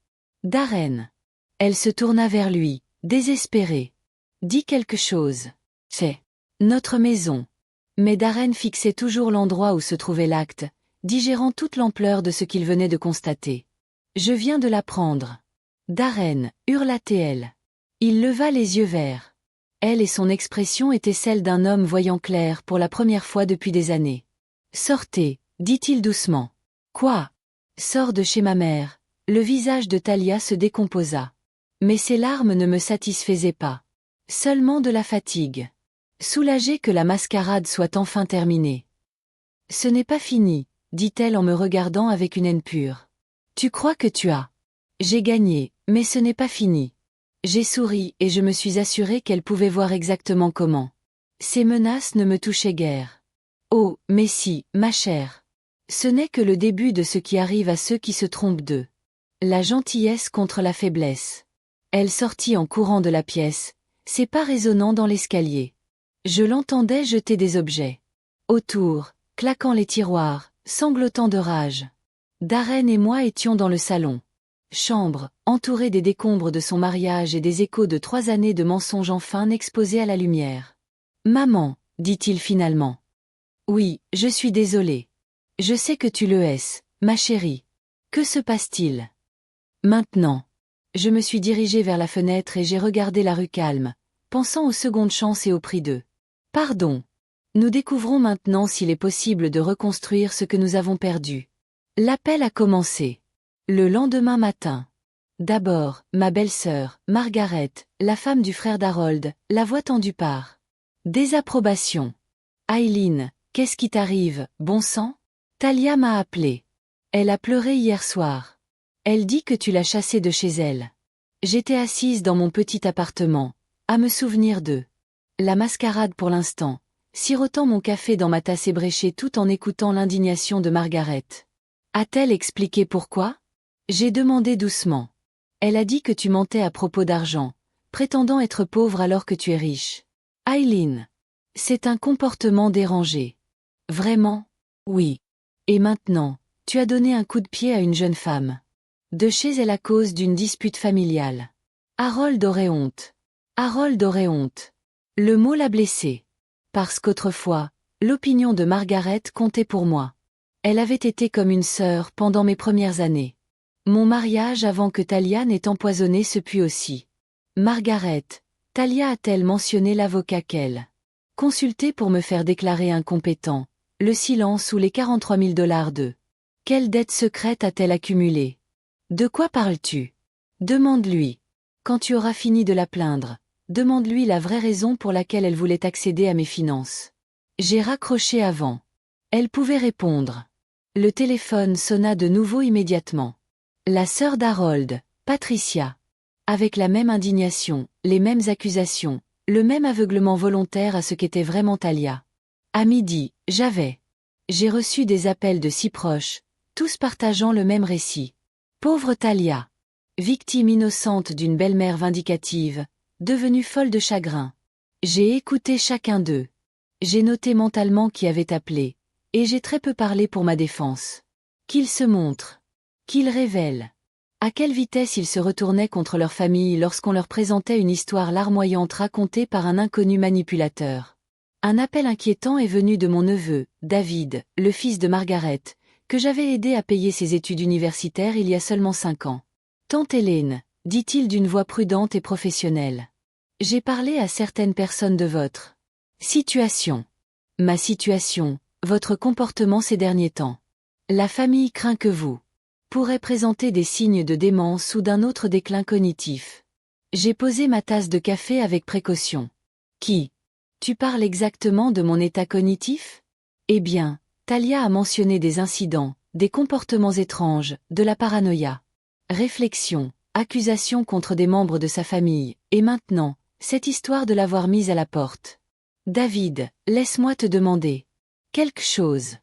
Darren. Elle se tourna vers lui, désespérée. Dis quelque chose. C'est notre maison. Mais Darren fixait toujours l'endroit où se trouvait l'acte, digérant toute l'ampleur de ce qu'il venait de constater. Je viens de l'apprendre. Darren, hurla-t-elle. Il leva les yeux verts. Elle et son expression étaient celles d'un homme voyant clair pour la première fois depuis des années. Sortez, dit-il doucement. Quoi? Sors de chez ma mère. Le visage de Talia se décomposa. Mais ses larmes ne me satisfaisaient pas. Seulement de la fatigue. Soulagée que la mascarade soit enfin terminée. Ce n'est pas fini, dit-elle en me regardant avec une haine pure. Tu crois que tu as. J'ai gagné, mais ce n'est pas fini. J'ai souri et je me suis assuré qu'elle pouvait voir exactement comment. Ces menaces ne me touchaient guère. Oh, mais si, ma chère. Ce n'est que le début de ce qui arrive à ceux qui se trompent d'eux. La gentillesse contre la faiblesse. Elle sortit en courant de la pièce, ses pas résonnant dans l'escalier. Je l'entendais jeter des objets. Autour, claquant les tiroirs, sanglotant de rage. Darren et moi étions dans le salon. Chambre, entourée des décombres de son mariage et des échos de 3 années de mensonges enfin exposés à la lumière. Maman, dit-il finalement. Oui, je suis désolé. Je sais que tu le hais, ma chérie. Que se passe-t-il? Maintenant. Je me suis dirigée vers la fenêtre et j'ai regardé la rue calme, pensant aux secondes chances et au prix d'eux. Pardon. Nous découvrons maintenant s'il est possible de reconstruire ce que nous avons perdu. L'appel a commencé. Le lendemain matin. D'abord, ma belle-sœur, Margaret, la femme du frère d'Harold, la voix tendue par. Désapprobation. Eileen, qu'est-ce qui t'arrive, bon sang? Talia m'a appelé. Elle a pleuré hier soir. Elle dit que tu l'as chassée de chez elle. J'étais assise dans mon petit appartement, à me souvenir d'eux. La mascarade pour l'instant, sirotant mon café dans ma tasse ébréchée tout en écoutant l'indignation de Margaret. A-t-elle expliqué pourquoi? J'ai demandé doucement. Elle a dit que tu mentais à propos d'argent, prétendant être pauvre alors que tu es riche. Aileen. C'est un comportement dérangé. Vraiment? Oui. Et maintenant, tu as donné un coup de pied à une jeune femme. De chez elle à cause d'une dispute familiale. Harold aurait honte. Harold aurait honte. Le mot l'a blessé. Parce qu'autrefois, l'opinion de Margaret comptait pour moi. Elle avait été comme une sœur pendant mes premières années. Mon mariage avant que Talia n'ait empoisonné ce puits aussi. Margaret, Talia a-t-elle mentionné l'avocat qu'elle consulté pour me faire déclarer incompétent, le silence ou les 43 000 $ de quelle dette secrète a-t-elle accumulée? De quoi parles-tu? Demande-lui. Quand tu auras fini de la plaindre, demande-lui la vraie raison pour laquelle elle voulait accéder à mes finances. J'ai raccroché avant. Elle pouvait répondre. Le téléphone sonna de nouveau immédiatement. La sœur d'Harold, Patricia. Avec la même indignation, les mêmes accusations, le même aveuglement volontaire à ce qu'était vraiment Talia. À midi, j'ai reçu des appels de si proches, tous partageant le même récit. Pauvre Talia. Victime innocente d'une belle-mère vindicative, devenue folle de chagrin. J'ai écouté chacun d'eux. J'ai noté mentalement qui avait appelé, et j'ai très peu parlé pour ma défense. Qu'ils se montrent. Qu'ils révèlent. À quelle vitesse ils se retournaient contre leur famille lorsqu'on leur présentait une histoire larmoyante racontée par un inconnu manipulateur. Un appel inquiétant est venu de mon neveu, David, le fils de Margaret, que j'avais aidé à payer ses études universitaires il y a seulement 5 ans. Tante Hélène, dit-il d'une voix prudente et professionnelle. J'ai parlé à certaines personnes de votre situation. Ma situation, votre comportement ces derniers temps. La famille craint que vous pourrait présenter des signes de démence ou d'un autre déclin cognitif. J'ai posé ma tasse de café avec précaution. Qui? Tu parles exactement de mon état cognitif? Eh bien, Talia a mentionné des incidents, des comportements étranges, de la paranoïa. Réflexion, accusation contre des membres de sa famille, et maintenant, cette histoire de l'avoir mise à la porte. David, laisse-moi te demander quelque chose.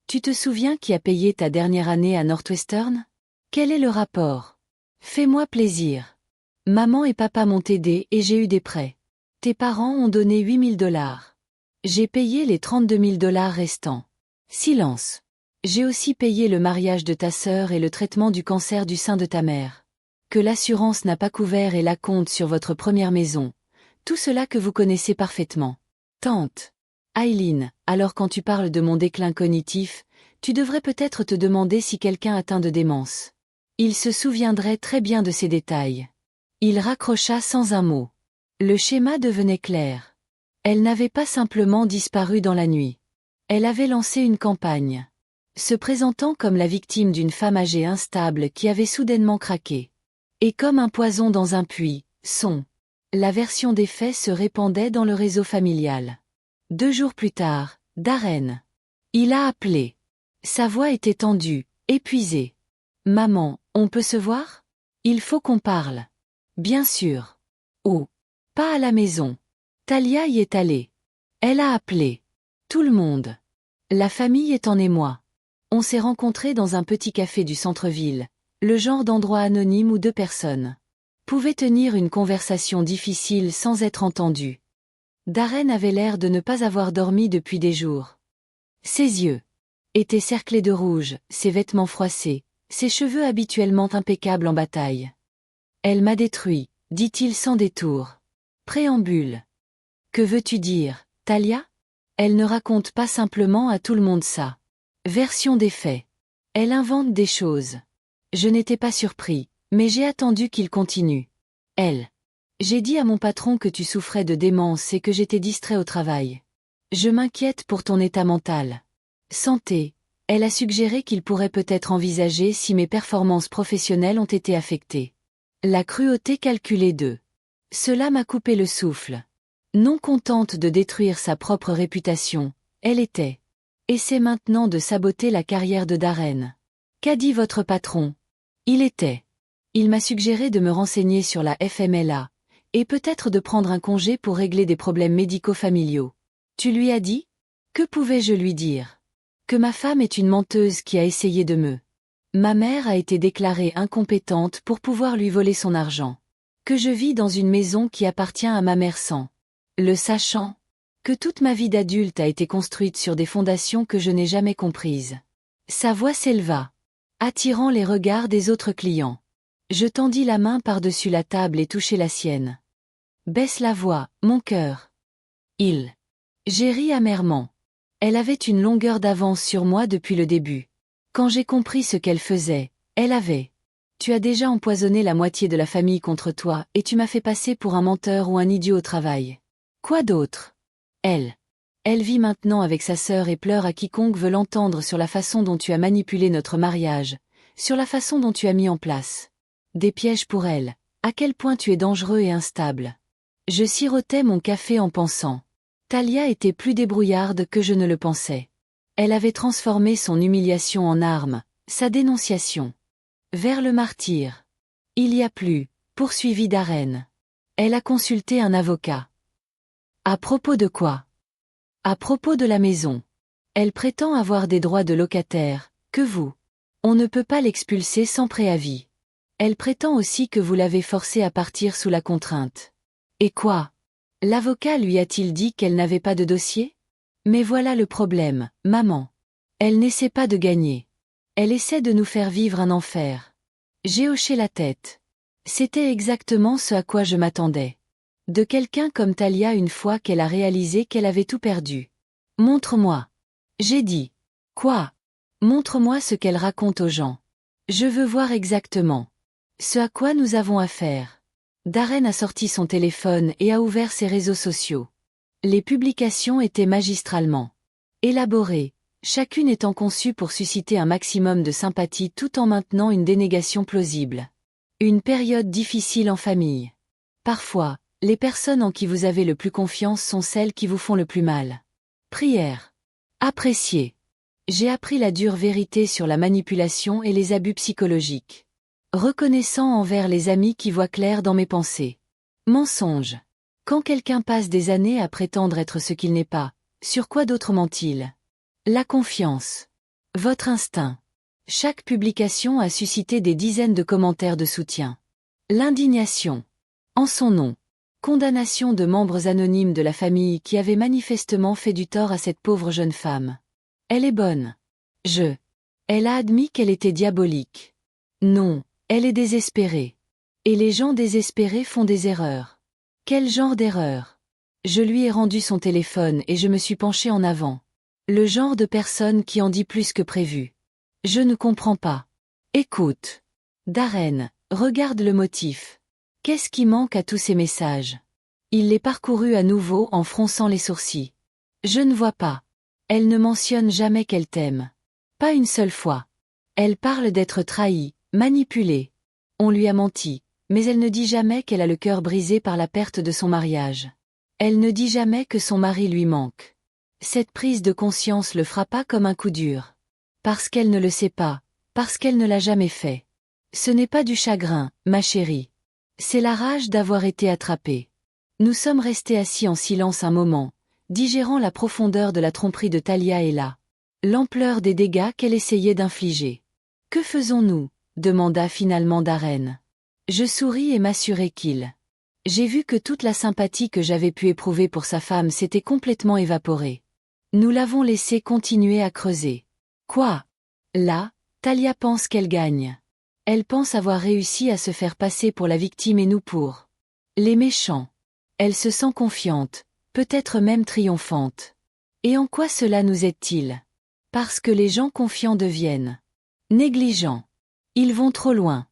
Tu te souviens qui a payé ta dernière année à Northwestern? Quel est le rapport? Fais-moi plaisir. Maman et papa m'ont aidé et j'ai eu des prêts. Tes parents ont donné 8 000 $. J'ai payé les 32 000 $ restants. Silence. J'ai aussi payé le mariage de ta sœur et le traitement du cancer du sein de ta mère. Que l'assurance n'a pas couvert et la compte sur votre première maison. Tout cela que vous connaissez parfaitement. Tante. Aileen, alors quand tu parles de mon déclin cognitif, tu devrais peut-être te demander si quelqu'un atteint de démence. Il se souviendrait très bien de ces détails. Il raccrocha sans un mot. Le schéma devenait clair. Elle n'avait pas simplement disparu dans la nuit. Elle avait lancé une campagne. Se présentant comme la victime d'une femme âgée instable qui avait soudainement craqué. Et comme un poison dans un puits, la version des faits se répandait dans le réseau familial. 2 jours plus tard, Darren. Il a appelé. Sa voix était tendue, épuisée. Maman, on peut se voir? Il faut qu'on parle. Bien sûr. Où? Pas à la maison. Talia y est allée. Elle a appelé. Tout le monde. La famille est en émoi. On s'est rencontrés dans un petit café du centre-ville, le genre d'endroit anonyme où 2 personnes pouvaient tenir une conversation difficile sans être entendues. Darren avait l'air de ne pas avoir dormi depuis des jours. Ses yeux étaient cerclés de rouge, ses vêtements froissés, ses cheveux habituellement impeccables en bataille. Elle m'a détruit, dit-il sans détour. Préambule. Que veux-tu dire, Talia? Elle ne raconte pas simplement à tout le monde ça. Version des faits. Elle invente des choses. Je n'étais pas surpris, mais j'ai attendu qu'il continue. Elle. J'ai dit à mon patron que tu souffrais de démence et que j'étais distrait au travail. Je m'inquiète pour ton état mental. Santé. Elle a suggéré qu'il pourrait peut-être envisager si mes performances professionnelles ont été affectées. La cruauté calculée d'eux. Cela m'a coupé le souffle. Non contente de détruire sa propre réputation, elle était. Essaie maintenant de saboter la carrière de Darren. Qu'a dit votre patron? Il était. Il m'a suggéré de me renseigner sur la FMLA, et peut-être de prendre un congé pour régler des problèmes médicaux familiaux. Tu lui as dit? Que pouvais-je lui dire? Que ma femme est une menteuse qui a essayé de me Ma mère a été déclarée incompétente pour pouvoir lui voler son argent. Que je vis dans une maison qui appartient à ma mère sans le sachant. Que toute ma vie d'adulte a été construite sur des fondations que je n'ai jamais comprises. Sa voix s'éleva, attirant les regards des autres clients. Je tendis la main par-dessus la table et touchai la sienne. Baisse la voix, mon cœur. J'ai ri amèrement. Elle avait une longueur d'avance sur moi depuis le début. Quand j'ai compris ce qu'elle faisait, elle avait. Tu as déjà empoisonné la moitié de la famille contre toi et tu m'as fait passer pour un menteur ou un idiot au travail. Quoi d'autre? Elle vit maintenant avec sa sœur et pleure à quiconque veut l'entendre sur la façon dont tu as manipulé notre mariage, sur la façon dont tu as mis en place des pièges pour elle, à quel point tu es dangereux et instable. Je sirotais mon café en pensant. Talia était plus débrouillarde que je ne le pensais. Elle avait transformé son humiliation en arme, sa dénonciation. Vers le martyr. Il y a plus, poursuivit Darren. Elle a consulté un avocat. À propos de quoi? À propos de la maison. Elle prétend avoir des droits de locataire, que vous. On ne peut pas l'expulser sans préavis. Elle prétend aussi que vous l'avez forcée à partir sous la contrainte. Et quoi? L'avocat lui a-t-il dit qu'elle n'avait pas de dossier? Mais voilà le problème, maman. Elle n'essaie pas de gagner. Elle essaie de nous faire vivre un enfer. J'ai hoché la tête. C'était exactement ce à quoi je m'attendais. De quelqu'un comme Talia une fois qu'elle a réalisé qu'elle avait tout perdu. Montre-moi. J'ai dit. Quoi? Montre-moi ce qu'elle raconte aux gens. Je veux voir exactement ce à quoi nous avons affaire. Darren a sorti son téléphone et a ouvert ses réseaux sociaux. Les publications étaient magistralement élaborées, chacune étant conçue pour susciter un maximum de sympathie tout en maintenant une dénégation plausible. Une période difficile en famille. Parfois, les personnes en qui vous avez le plus confiance sont celles qui vous font le plus mal. Prière. Apprécier. J'ai appris la dure vérité sur la manipulation et les abus psychologiques. Reconnaissant envers les amis qui voient clair dans mes pensées. Mensonge. Quand quelqu'un passe des années à prétendre être ce qu'il n'est pas, sur quoi d'autre ment-il? La confiance. Votre instinct. Chaque publication a suscité des dizaines de commentaires de soutien. L'indignation. En son nom. Condamnation de membres anonymes de la famille qui avaient manifestement fait du tort à cette pauvre jeune femme. Elle est bonne. Elle a admis qu'elle était diabolique. Non, elle est désespérée. Et les gens désespérés font des erreurs. Quel genre d'erreur? Je lui ai rendu son téléphone et je me suis penché en avant. Le genre de personne qui en dit plus que prévu. Je ne comprends pas. Écoute. Darren, regarde le motif. Qu'est-ce qui manque à tous ces messages? Il les parcourut à nouveau en fronçant les sourcils. Je ne vois pas. Elle ne mentionne jamais qu'elle t'aime. Pas une seule fois. Elle parle d'être trahie, manipulée. On lui a menti, mais elle ne dit jamais qu'elle a le cœur brisé par la perte de son mariage. Elle ne dit jamais que son mari lui manque. Cette prise de conscience le frappa comme un coup dur. Parce qu'elle ne le sait pas, parce qu'elle ne l'a jamais fait. Ce n'est pas du chagrin, ma chérie. C'est la rage d'avoir été attrapée. Nous sommes restés assis en silence un moment, digérant la profondeur de la tromperie de Talia et l'ampleur des dégâts qu'elle essayait d'infliger. Que faisons-nous? Demanda finalement Darren. Je souris et m'assurai qu'il. J'ai vu que toute la sympathie que j'avais pu éprouver pour sa femme s'était complètement évaporée. Nous l'avons laissé continuer à creuser. Quoi? Là, Talia pense qu'elle gagne. Elle pense avoir réussi à se faire passer pour la victime et nous pour les méchants. Elle se sent confiante, peut-être même triomphante. Et en quoi cela nous aide-t-il? Parce que les gens confiants deviennent négligents. Ils vont trop loin.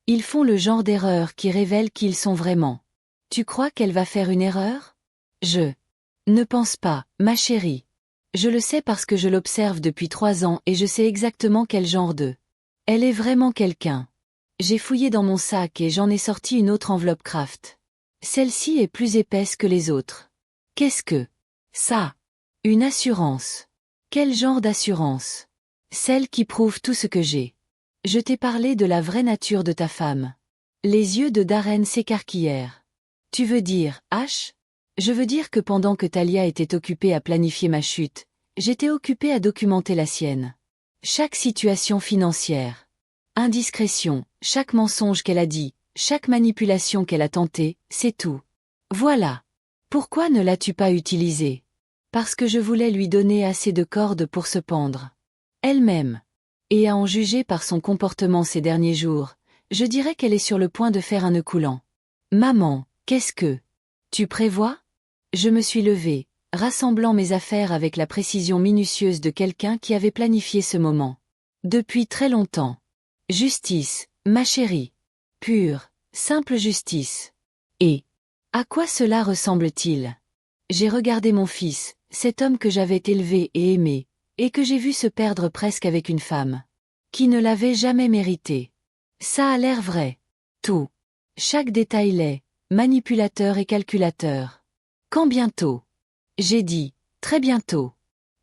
Ils font le genre d'erreur qui révèle qui ils sont vraiment. Tu crois qu'elle va faire une erreur? Je ne pense pas, ma chérie. Je le sais parce que je l'observe depuis 3 ans et je sais exactement quel genre de. Elle est vraiment quelqu'un. J'ai fouillé dans mon sac et j'en ai sorti une autre enveloppe Kraft. Celle-ci est plus épaisse que les autres. Qu'est-ce que ça? Une assurance. Quel genre d'assurance? Celle qui prouve tout ce que j'ai. Je t'ai parlé de la vraie nature de ta femme. Les yeux de Darren s'écarquillèrent. Tu veux dire, H? Je veux dire que pendant que Talia était occupée à planifier ma chute, j'étais occupée à documenter la sienne. Chaque situation financière. Indiscrétion, chaque mensonge qu'elle a dit, chaque manipulation qu'elle a tentée, c'est tout. Voilà. Pourquoi ne l'as-tu pas utilisé? Parce que je voulais lui donner assez de cordes pour se pendre. Elle-même. Et à en juger par son comportement ces derniers jours, je dirais qu'elle est sur le point de faire un nœud coulant. Maman, qu'est-ce que... Tu prévois? Je me suis levée, rassemblant mes affaires avec la précision minutieuse de quelqu'un qui avait planifié ce moment. Depuis très longtemps. Justice, ma chérie. Pure, simple justice. Et à quoi cela ressemble-t-il? J'ai regardé mon fils, cet homme que j'avais élevé et aimé, et que j'ai vu se perdre presque avec une femme qui ne l'avait jamais mérité. Ça a l'air vrai. Tout. Chaque détail l'est, manipulateur et calculateur. Quand bientôt? J'ai dit, très bientôt.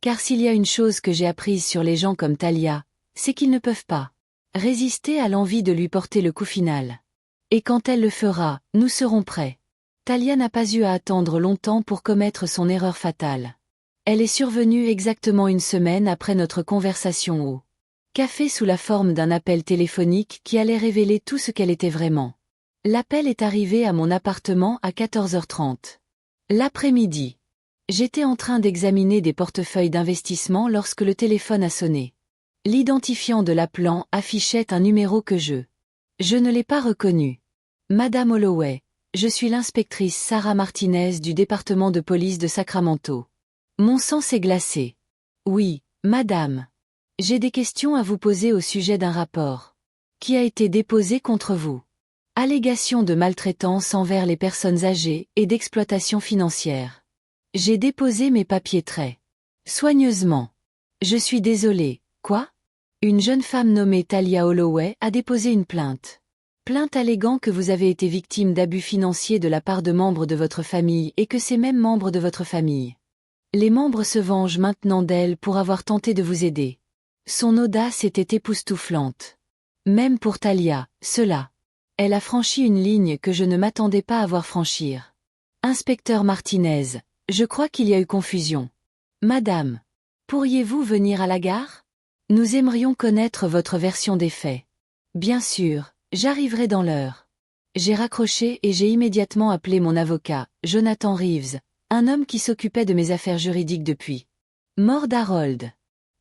Car s'il y a une chose que j'ai apprise sur les gens comme Talia, c'est qu'ils ne peuvent pas résister à l'envie de lui porter le coup final. Et quand elle le fera, nous serons prêts. Talia n'a pas eu à attendre longtemps pour commettre son erreur fatale. Elle est survenue exactement une semaine après notre conversation au café sous la forme d'un appel téléphonique qui allait révéler tout ce qu'elle était vraiment. L'appel est arrivé à mon appartement à 14h30. L'après-midi. J'étais en train d'examiner des portefeuilles d'investissement lorsque le téléphone a sonné. L'identifiant de l'appelant affichait un numéro que je ne l'ai pas reconnu. Madame Holloway, je suis l'inspectrice Sarah Martinez du département de police de Sacramento. Mon sang s'est glacé. Oui, madame. J'ai des questions à vous poser au sujet d'un rapport qui a été déposé contre vous. Allégation de maltraitance envers les personnes âgées et d'exploitation financière. J'ai déposé mes papiers très soigneusement. Je suis désolée, quoi? Une jeune femme nommée Talia Holloway a déposé une plainte. Plainte alléguant que vous avez été victime d'abus financiers de la part de membres de votre famille et que ces mêmes membres de votre famille. Les membres se vengent maintenant d'elle pour avoir tenté de vous aider. Son audace était époustouflante. Même pour Talia, cela. Elle a franchi une ligne que je ne m'attendais pas à voir franchir. Inspecteur Martinez, je crois qu'il y a eu confusion. Madame, pourriez-vous venir à la gare? Nous aimerions connaître votre version des faits. Bien sûr, j'arriverai dans l'heure. J'ai raccroché et j'ai immédiatement appelé mon avocat, Jonathan Reeves, un homme qui s'occupait de mes affaires juridiques depuis mort d'Harold.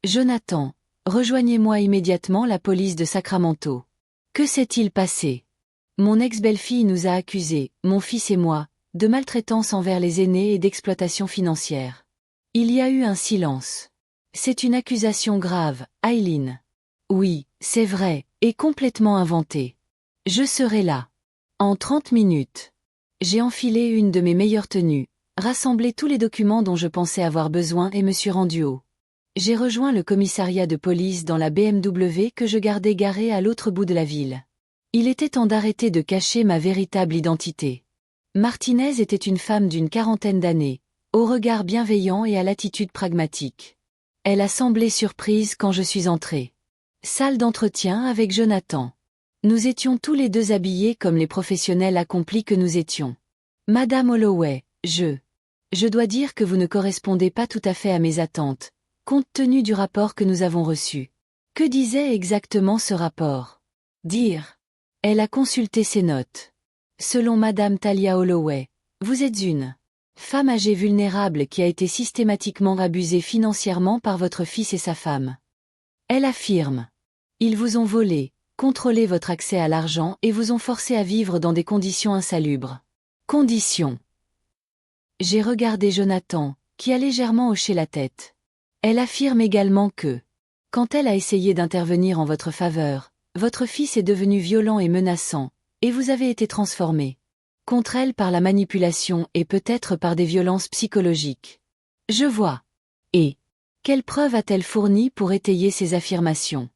Jonathan, rejoignez-moi immédiatement la police de Sacramento. Que s'est-il passé? Mon ex-belle-fille nous a accusés, mon fils et moi, de maltraitance envers les aînés et d'exploitation financière. Il y a eu un silence. C'est une accusation grave, Eileen. Oui, c'est vrai, et complètement inventée. Je serai là. En 30 minutes. J'ai enfilé une de mes meilleures tenues, rassemblé tous les documents dont je pensais avoir besoin et me suis rendu au. J'ai rejoint le commissariat de police dans la BMW que je gardais garée à l'autre bout de la ville. Il était temps d'arrêter de cacher ma véritable identité. Martinez était une femme d'une quarantaine d'années, au regard bienveillant et à l'attitude pragmatique. Elle a semblé surprise quand je suis entrée. Salle d'entretien avec Jonathan. Nous étions tous les deux habillés comme les professionnels accomplis que nous étions. Madame Holloway, je dois dire que vous ne correspondez pas tout à fait à mes attentes, compte tenu du rapport que nous avons reçu. Que disait exactement ce rapport? Dire. Elle a consulté ses notes. Selon Madame Talia Holloway, vous êtes une femme âgée vulnérable qui a été systématiquement abusée financièrement par votre fils et sa femme. Elle affirme. Ils vous ont volé, contrôlé votre accès à l'argent et vous ont forcé à vivre dans des conditions insalubres. Conditions. J'ai regardé Jonathan, qui a légèrement hoché la tête. Elle affirme également que, quand elle a essayé d'intervenir en votre faveur, votre fils est devenu violent et menaçant, et vous avez été transformé contre elle par la manipulation et peut-être par des violences psychologiques. Je vois. Et quelles preuves a-t-elle fournies pour étayer ces affirmations?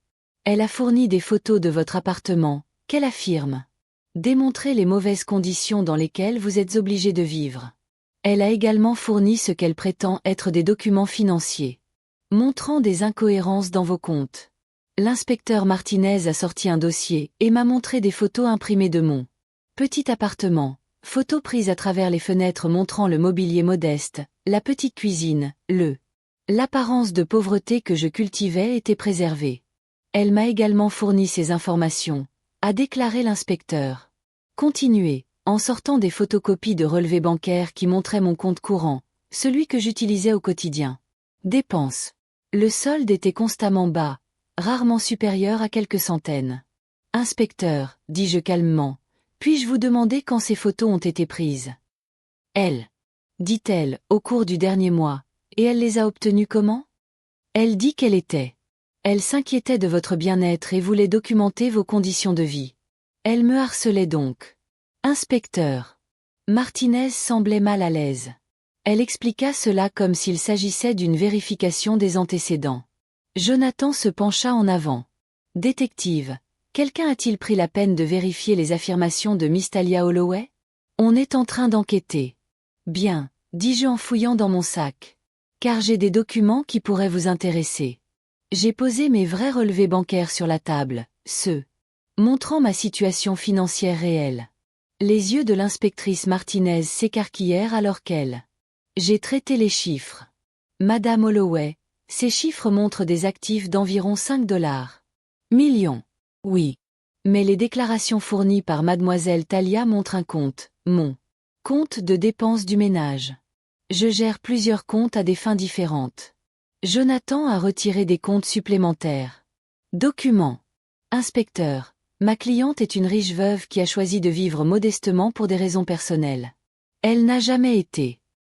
Elle a fourni des photos de votre appartement, qu'elle affirme démontrer les mauvaises conditions dans lesquelles vous êtes obligé de vivre. Elle a également fourni ce qu'elle prétend être des documents financiers, montrant des incohérences dans vos comptes. L'inspecteur Martinez a sorti un dossier et m'a montré des photos imprimées de mon petit appartement, photos prises à travers les fenêtres montrant le mobilier modeste, la petite cuisine, l'apparence de pauvreté que je cultivais était préservée. Elle m'a également fourni ces informations, a déclaré l'inspecteur. Continuez, en sortant des photocopies de relevés bancaires qui montraient mon compte courant, celui que j'utilisais au quotidien. Dépenses. Le solde était constamment bas, rarement supérieur à quelques centaines. Inspecteur, dis-je calmement, puis-je vous demander quand ces photos ont été prises? Elle. Dit-elle, au cours du dernier mois, et elle les a obtenues comment? Elle dit qu'elle était. Elle s'inquiétait de votre bien-être et voulait documenter vos conditions de vie. Elle me harcelait donc. Inspecteur. Martinez semblait mal à l'aise. Elle expliqua cela comme s'il s'agissait d'une vérification des antécédents. Jonathan se pencha en avant. Détective, quelqu'un a-t-il pris la peine de vérifier les affirmations de Miss Talia Holloway? On est en train d'enquêter. Bien, dis-je en fouillant dans mon sac. Car j'ai des documents qui pourraient vous intéresser. J'ai posé mes vrais relevés bancaires sur la table, montrant ma situation financière réelle. Les yeux de l'inspectrice Martinez s'écarquillèrent alors qu'elle. J'ai traité les chiffres. Madame Holloway, ces chiffres montrent des actifs d'environ 5 millions. Oui. Mais les déclarations fournies par mademoiselle Talia montrent un compte, mon compte de dépenses du ménage. Je gère plusieurs comptes à des fins différentes. Jonathan a retiré des comptes supplémentaires. Document. Inspecteur, ma cliente est une riche veuve qui a choisi de vivre modestement pour des raisons personnelles. Elle n'a jamais été.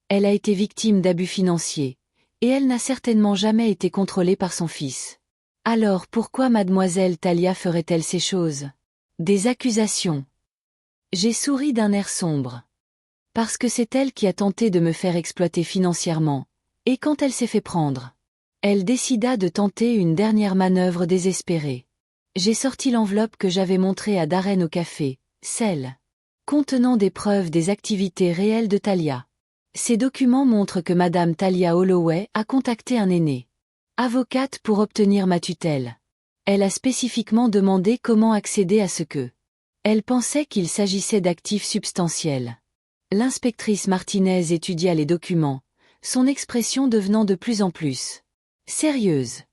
Elle a été victime d'abus financiers, et elle n'a certainement jamais été contrôlée par son fils. Alors pourquoi mademoiselle Talia ferait-elle ces choses? Des accusations. J'ai souri d'un air sombre. Parce que c'est elle qui a tenté de me faire exploiter financièrement, et quand elle s'est fait prendre, elle décida de tenter une dernière manœuvre désespérée. J'ai sorti l'enveloppe que j'avais montrée à Darren au café, celle contenant des preuves des activités réelles de Talia. Ces documents montrent que madame Talia Holloway a contacté un aîné, avocate pour obtenir ma tutelle. Elle a spécifiquement demandé comment accéder à ce que. Elle pensait qu'il s'agissait d'actifs substantiels. L'inspectrice Martinez étudia les documents, son expression devenant de plus en plus sérieuse.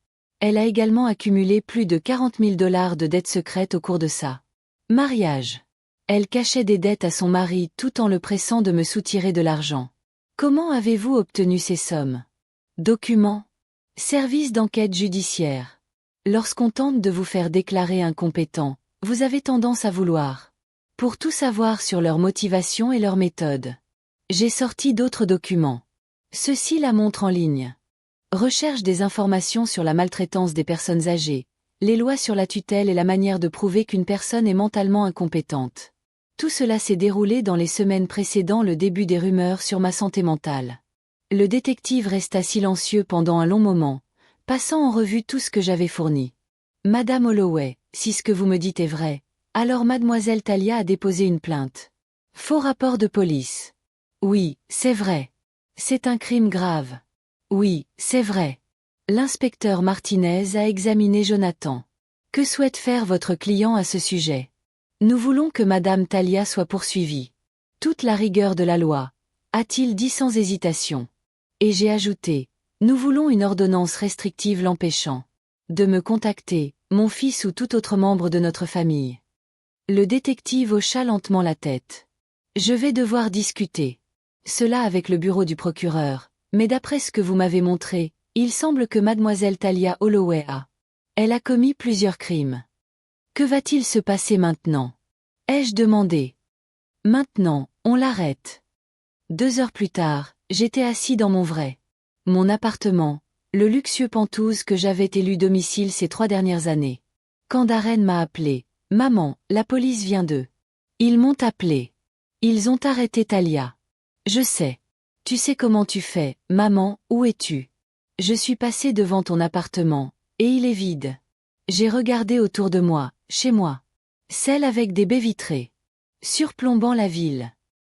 Elle a également accumulé plus de 40 000 $ de dettes secrètes au cours de sa mariage. Elle cachait des dettes à son mari tout en le pressant de me soutirer de l'argent. Comment avez-vous obtenu ces sommes? Documents. Service d'enquête judiciaire. Lorsqu'on tente de vous faire déclarer incompétent, vous avez tendance à vouloir. Pour tout savoir sur leur motivation et leur méthode. J'ai sorti d'autres documents. Ceux-ci la montrent en ligne. Recherche des informations sur la maltraitance des personnes âgées, les lois sur la tutelle et la manière de prouver qu'une personne est mentalement incompétente. Tout cela s'est déroulé dans les semaines précédant le début des rumeurs sur ma santé mentale. Le détective resta silencieux pendant un long moment, passant en revue tout ce que j'avais fourni. Madame Holloway, si ce que vous me dites est vrai, alors mademoiselle Talia a déposé une plainte. Faux rapport de police. Oui, c'est vrai. C'est un crime grave. Oui, c'est vrai. L'inspecteur Martinez a examiné Jonathan. Que souhaite faire votre client à ce sujet? Nous voulons que madame Talia soit poursuivie. Toute la rigueur de la loi, a-t-il dit sans hésitation. Et j'ai ajouté, nous voulons une ordonnance restrictive l'empêchant de me contacter, mon fils ou tout autre membre de notre famille. Le détective hocha lentement la tête. Je vais devoir discuter. Cela avec le bureau du procureur, mais d'après ce que vous m'avez montré, il semble que mademoiselle Talia Holloway a. Elle a commis plusieurs crimes. Que va-t-il se passer maintenant? Ai-je demandé. Maintenant, on l'arrête. 2 heures plus tard, j'étais assis dans mon appartement, le luxueux Penthouse que j'avais élu domicile ces 3 dernières années. Quand Darren m'a appelé, maman, la police vient d'eux. Ils m'ont appelé. Ils ont arrêté Talia. Je sais. Tu sais comment tu fais, maman, où es-tu? Je suis passé devant ton appartement, et il est vide. J'ai regardé autour de moi, chez moi. Celle avec des baies vitrées. Surplombant la ville.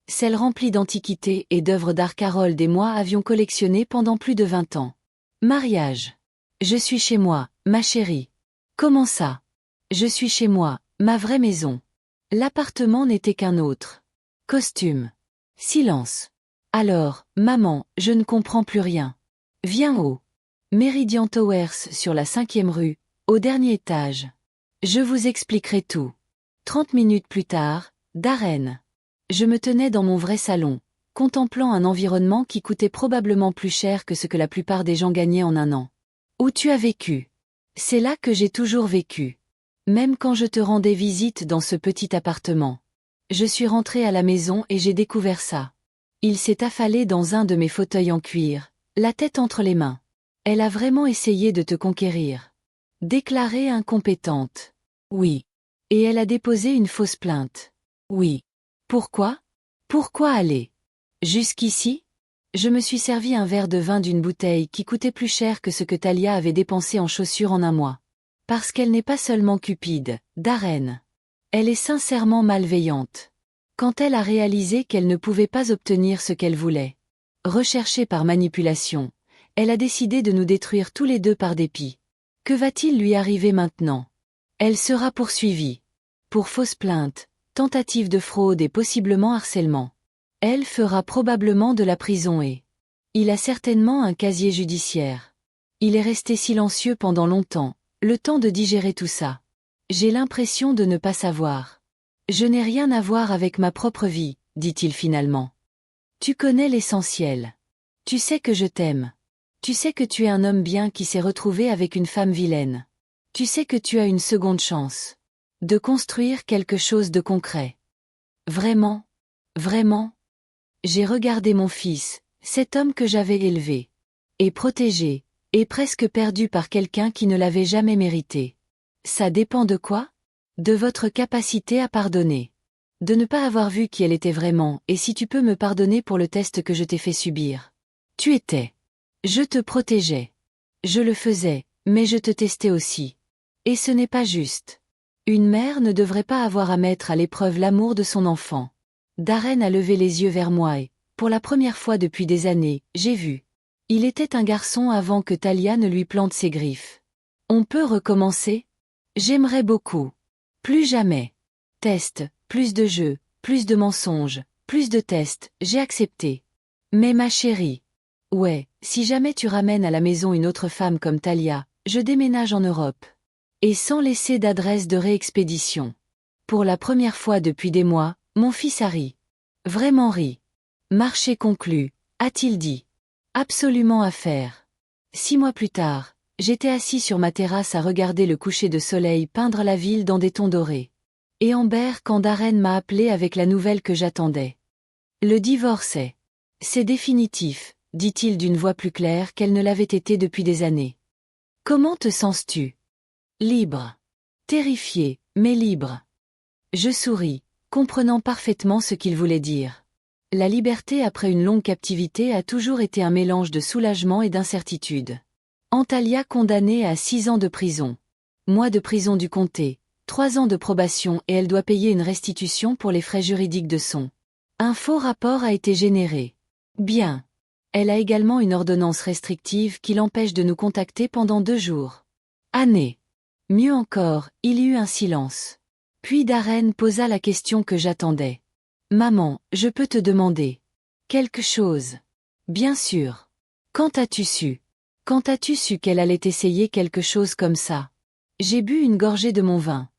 Celle remplie d'antiquités et d'œuvres d'art qu'Harold et moi avions collectionnées pendant plus de 20 ans. Mariage. Je suis chez moi, ma chérie. Comment ça? Je suis chez moi, ma vraie maison. L'appartement n'était qu'un autre. Costume. Silence. Alors, maman, je ne comprends plus rien. Viens au Meridian Towers sur la 5e rue, Au dernier étage. Je vous expliquerai tout. 30 minutes plus tard, Darren. Je me tenais dans mon vrai salon, contemplant un environnement qui coûtait probablement plus cher que ce que la plupart des gens gagnaient en un an. Où tu as vécu? C'est là que j'ai toujours vécu. Même quand je te rendais visite dans ce petit appartement. Je suis rentrée à la maison et j'ai découvert ça. Il s'est affalé dans un de mes fauteuils en cuir, la tête entre les mains. Elle a vraiment essayé de te conquérir. Déclarée incompétente. Oui. Et elle a déposé une fausse plainte. Oui. Pourquoi? Pourquoi aller? Jusqu'ici? Je me suis servi un verre de vin d'une bouteille qui coûtait plus cher que ce que Talia avait dépensé en chaussures en un mois. Parce qu'elle n'est pas seulement cupide, Darren. Elle est sincèrement malveillante. Quand elle a réalisé qu'elle ne pouvait pas obtenir ce qu'elle voulait, recherchée par manipulation, elle a décidé de nous détruire tous les deux par dépit. Que va-t-il lui arriver maintenant? Elle sera poursuivie. Pour fausse plainte, tentative de fraude et possiblement harcèlement. Elle fera probablement de la prison et... Il a certainement un casier judiciaire. Il est resté silencieux pendant longtemps, le temps de digérer tout ça. J'ai l'impression de ne pas savoir. Je n'ai rien à voir avec ma propre vie, dit-il finalement. Tu connais l'essentiel. Tu sais que je t'aime. Tu sais que tu es un homme bien qui s'est retrouvé avec une femme vilaine. Tu sais que tu as une seconde chance. De construire quelque chose de concret. Vraiment? Vraiment? J'ai regardé mon fils, cet homme que j'avais élevé. Et protégé, et presque perdu par quelqu'un qui ne l'avait jamais mérité. Ça dépend de quoi? De votre capacité à pardonner. De ne pas avoir vu qui elle était vraiment, et si tu peux me pardonner pour le test que je t'ai fait subir. Tu étais. Je te protégeais. Je le faisais, mais je te testais aussi. Et ce n'est pas juste. Une mère ne devrait pas avoir à mettre à l'épreuve l'amour de son enfant. Darren a levé les yeux vers moi et, pour la première fois depuis des années, j'ai vu. Il était un garçon avant que Talia ne lui plante ses griffes. On peut recommencer? J'aimerais beaucoup. Plus jamais. Test, plus de jeux, plus de mensonges, plus de tests, j'ai accepté. Mais ma chérie. Ouais, si jamais tu ramènes à la maison une autre femme comme Talia, je déménage en Europe. Et sans laisser d'adresse de réexpédition. Pour la première fois depuis des mois, mon fils a ri. Vraiment ri. Marché conclu, a-t-il dit. Absolument à faire. 6 mois plus tard, j'étais assis sur ma terrasse à regarder le coucher de soleil peindre la ville dans des tons dorés. Et Amber quand Darren m'a appelé avec la nouvelle que j'attendais. Le divorce est. C'est définitif, dit-il d'une voix plus claire qu'elle ne l'avait été depuis des années. Comment te sens-tu? Libre. Terrifié, mais libre. Je souris, comprenant parfaitement ce qu'il voulait dire. La liberté après une longue captivité a toujours été un mélange de soulagement et d'incertitude. Antalya condamnée à 6 ans de prison. Mois de prison du comté, 3 ans de probation et elle doit payer une restitution pour les frais juridiques de son. Un faux rapport a été généré. Bien. Elle a également une ordonnance restrictive qui l'empêche de nous contacter pendant 2 jours. Année. Mieux encore, il y eut un silence. Puis Darren posa la question que j'attendais. Maman, je peux te demander quelque chose? Bien sûr. Quand as-tu su? Quand as-tu su qu'elle allait essayer quelque chose comme ça? J'ai bu une gorgée de mon vin.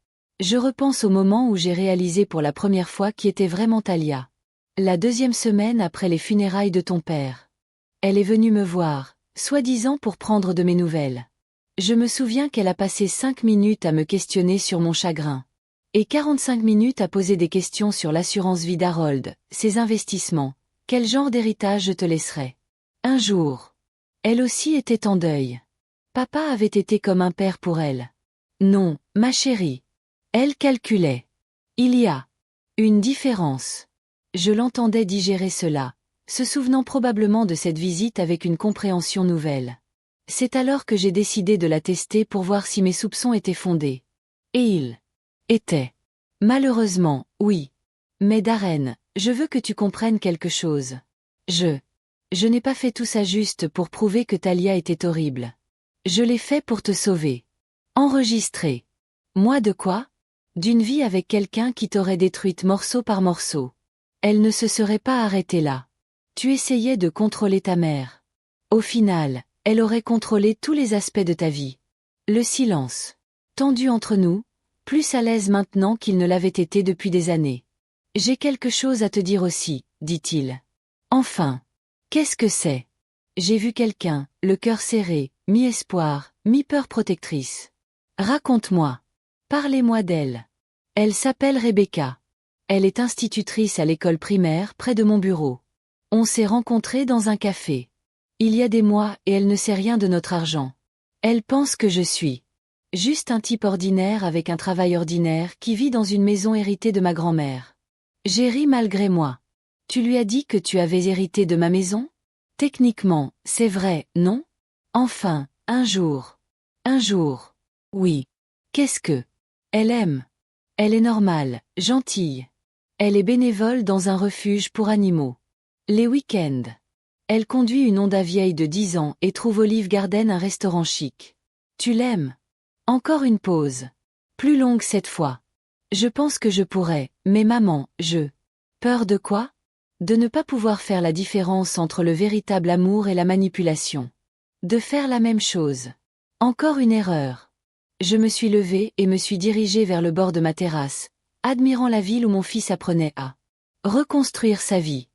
Je repense au moment où j'ai réalisé pour la première fois qui était vraiment Talia. La 2e semaine après les funérailles de ton père. Elle est venue me voir, soi-disant pour prendre de mes nouvelles. Je me souviens qu'elle a passé 5 minutes à me questionner sur mon chagrin. Et 45 minutes à poser des questions sur l'assurance vie d'Harold, ses investissements, quel genre d'héritage je te laisserai. Un jour. Elle aussi était en deuil. Papa avait été comme un père pour elle. Non, ma chérie. Elle calculait. Il y a une différence. Je l'entendais digérer cela, se souvenant probablement de cette visite avec une compréhension nouvelle. C'est alors que j'ai décidé de la tester pour voir si mes soupçons étaient fondés. Et ils étaient. Malheureusement, oui. Mais Darren, je veux que tu comprennes quelque chose. Je n'ai pas fait tout ça juste pour prouver que Talia était horrible. Je l'ai fait pour te sauver. Enregistrer. Moi de quoi? D'une vie avec quelqu'un qui t'aurait détruite morceau par morceau. Elle ne se serait pas arrêtée là. Tu essayais de contrôler ta mère. Au final, elle aurait contrôlé tous les aspects de ta vie. Le silence. tendu entre nous, plus à l'aise maintenant qu'il ne l'avait été depuis des années. J'ai quelque chose à te dire aussi, dit-il. Enfin. Qu'est-ce que c'est? J'ai vu quelqu'un, le cœur serré, mi-espoir, mi-peur protectrice. Raconte-moi. Parlez-moi d'elle. Elle s'appelle Rebecca. Elle est institutrice à l'école primaire près de mon bureau. On s'est rencontrés dans un café. Il y a des mois et elle ne sait rien de notre argent. Elle pense que je suis juste un type ordinaire avec un travail ordinaire qui vit dans une maison héritée de ma grand-mère. J'ai ri malgré moi. Tu lui as dit que tu avais hérité de ma maison? Techniquement, c'est vrai, non? Enfin, un jour. Un jour. Oui. Qu'est-ce que? Elle aime. Elle est normale, gentille. Elle est bénévole dans un refuge pour animaux. Les week-ends. Elle conduit une Honda vieille de 10 ans et trouve Olive Garden un restaurant chic. Tu l'aimes? Encore une pause. Plus longue cette fois. Je pense que je pourrais, mais maman, Peur de quoi? De ne pas pouvoir faire la différence entre le véritable amour et la manipulation. De faire la même chose. Encore une erreur. Je me suis levée et me suis dirigée vers le bord de ma terrasse, admirant la ville où mon fils apprenait à reconstruire sa vie.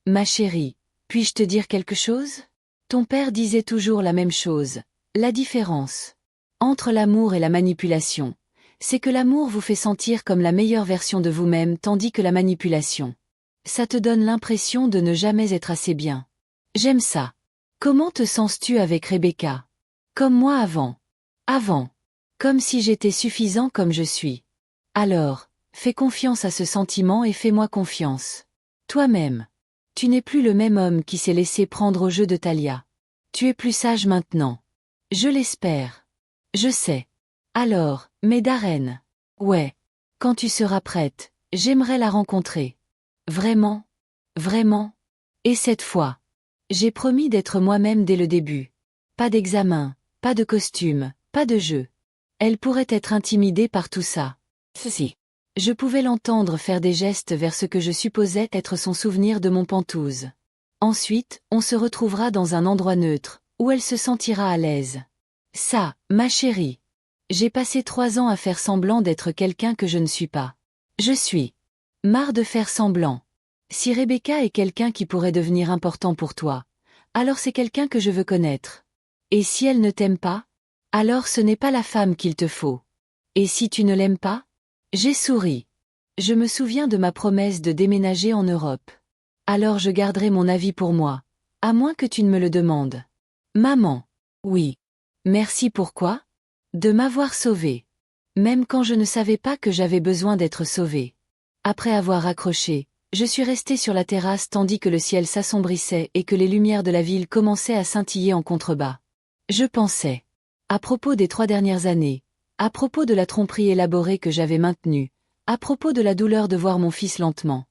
Ma chérie, puis-je te dire quelque chose? Ton père disait toujours la même chose. La différence entre l'amour et la manipulation, c'est que l'amour vous fait sentir comme la meilleure version de vous-même tandis que la manipulation, ça te donne l'impression de ne jamais être assez bien. J'aime ça. Comment te sens-tu avec Rebecca? Comme moi avant. Avant. Comme si j'étais suffisant comme je suis. Alors, fais confiance à ce sentiment et fais-moi confiance. Toi-même. Tu n'es plus le même homme qui s'est laissé prendre au jeu de Talia. Tu es plus sage maintenant. Je l'espère. Je sais. Alors, mais Darren. Ouais. Quand tu seras prête, j'aimerais la rencontrer. Vraiment? Vraiment? Et cette fois? J'ai promis d'être moi-même dès le début. Pas d'examen, pas de costume, pas de jeu. Elle pourrait être intimidée par tout ça. Ceci. Je pouvais l'entendre faire des gestes vers ce que je supposais être son souvenir de mon pantouse. Ensuite, on se retrouvera dans un endroit neutre, où elle se sentira à l'aise. Ça, ma chérie. J'ai passé 3 ans à faire semblant d'être quelqu'un que je ne suis pas. Je suis marre de faire semblant. Si Rebecca est quelqu'un qui pourrait devenir important pour toi, alors c'est quelqu'un que je veux connaître. Et si elle ne t'aime pas? Alors ce n'est pas la femme qu'il te faut. Et si tu ne l'aimes pas? J'ai souri. Je me souviens de ma promesse de déménager en Europe. Alors je garderai mon avis pour moi, à moins que tu ne me le demandes. Maman. Oui. Merci pourquoi? De m'avoir sauvée. Même quand je ne savais pas que j'avais besoin d'être sauvée. Après avoir accroché, je suis restée sur la terrasse tandis que le ciel s'assombrissait et que les lumières de la ville commençaient à scintiller en contrebas. Je pensais. À propos des 3 dernières années. À propos de la tromperie élaborée que j'avais maintenue. À propos de la douleur de voir mon fils lentement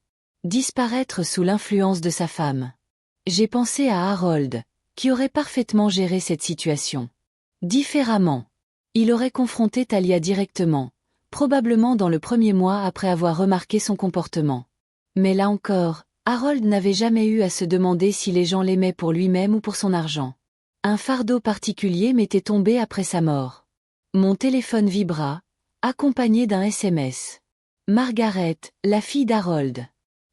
disparaître sous l'influence de sa femme. J'ai pensé à Harold, qui aurait parfaitement géré cette situation. Différemment. Il aurait confronté Talia directement, probablement dans le premier mois après avoir remarqué son comportement. Mais là encore, Harold n'avait jamais eu à se demander si les gens l'aimaient pour lui-même ou pour son argent. Un fardeau particulier m'était tombé après sa mort. Mon téléphone vibra, accompagné d'un SMS. Margaret, la fille d'Harold.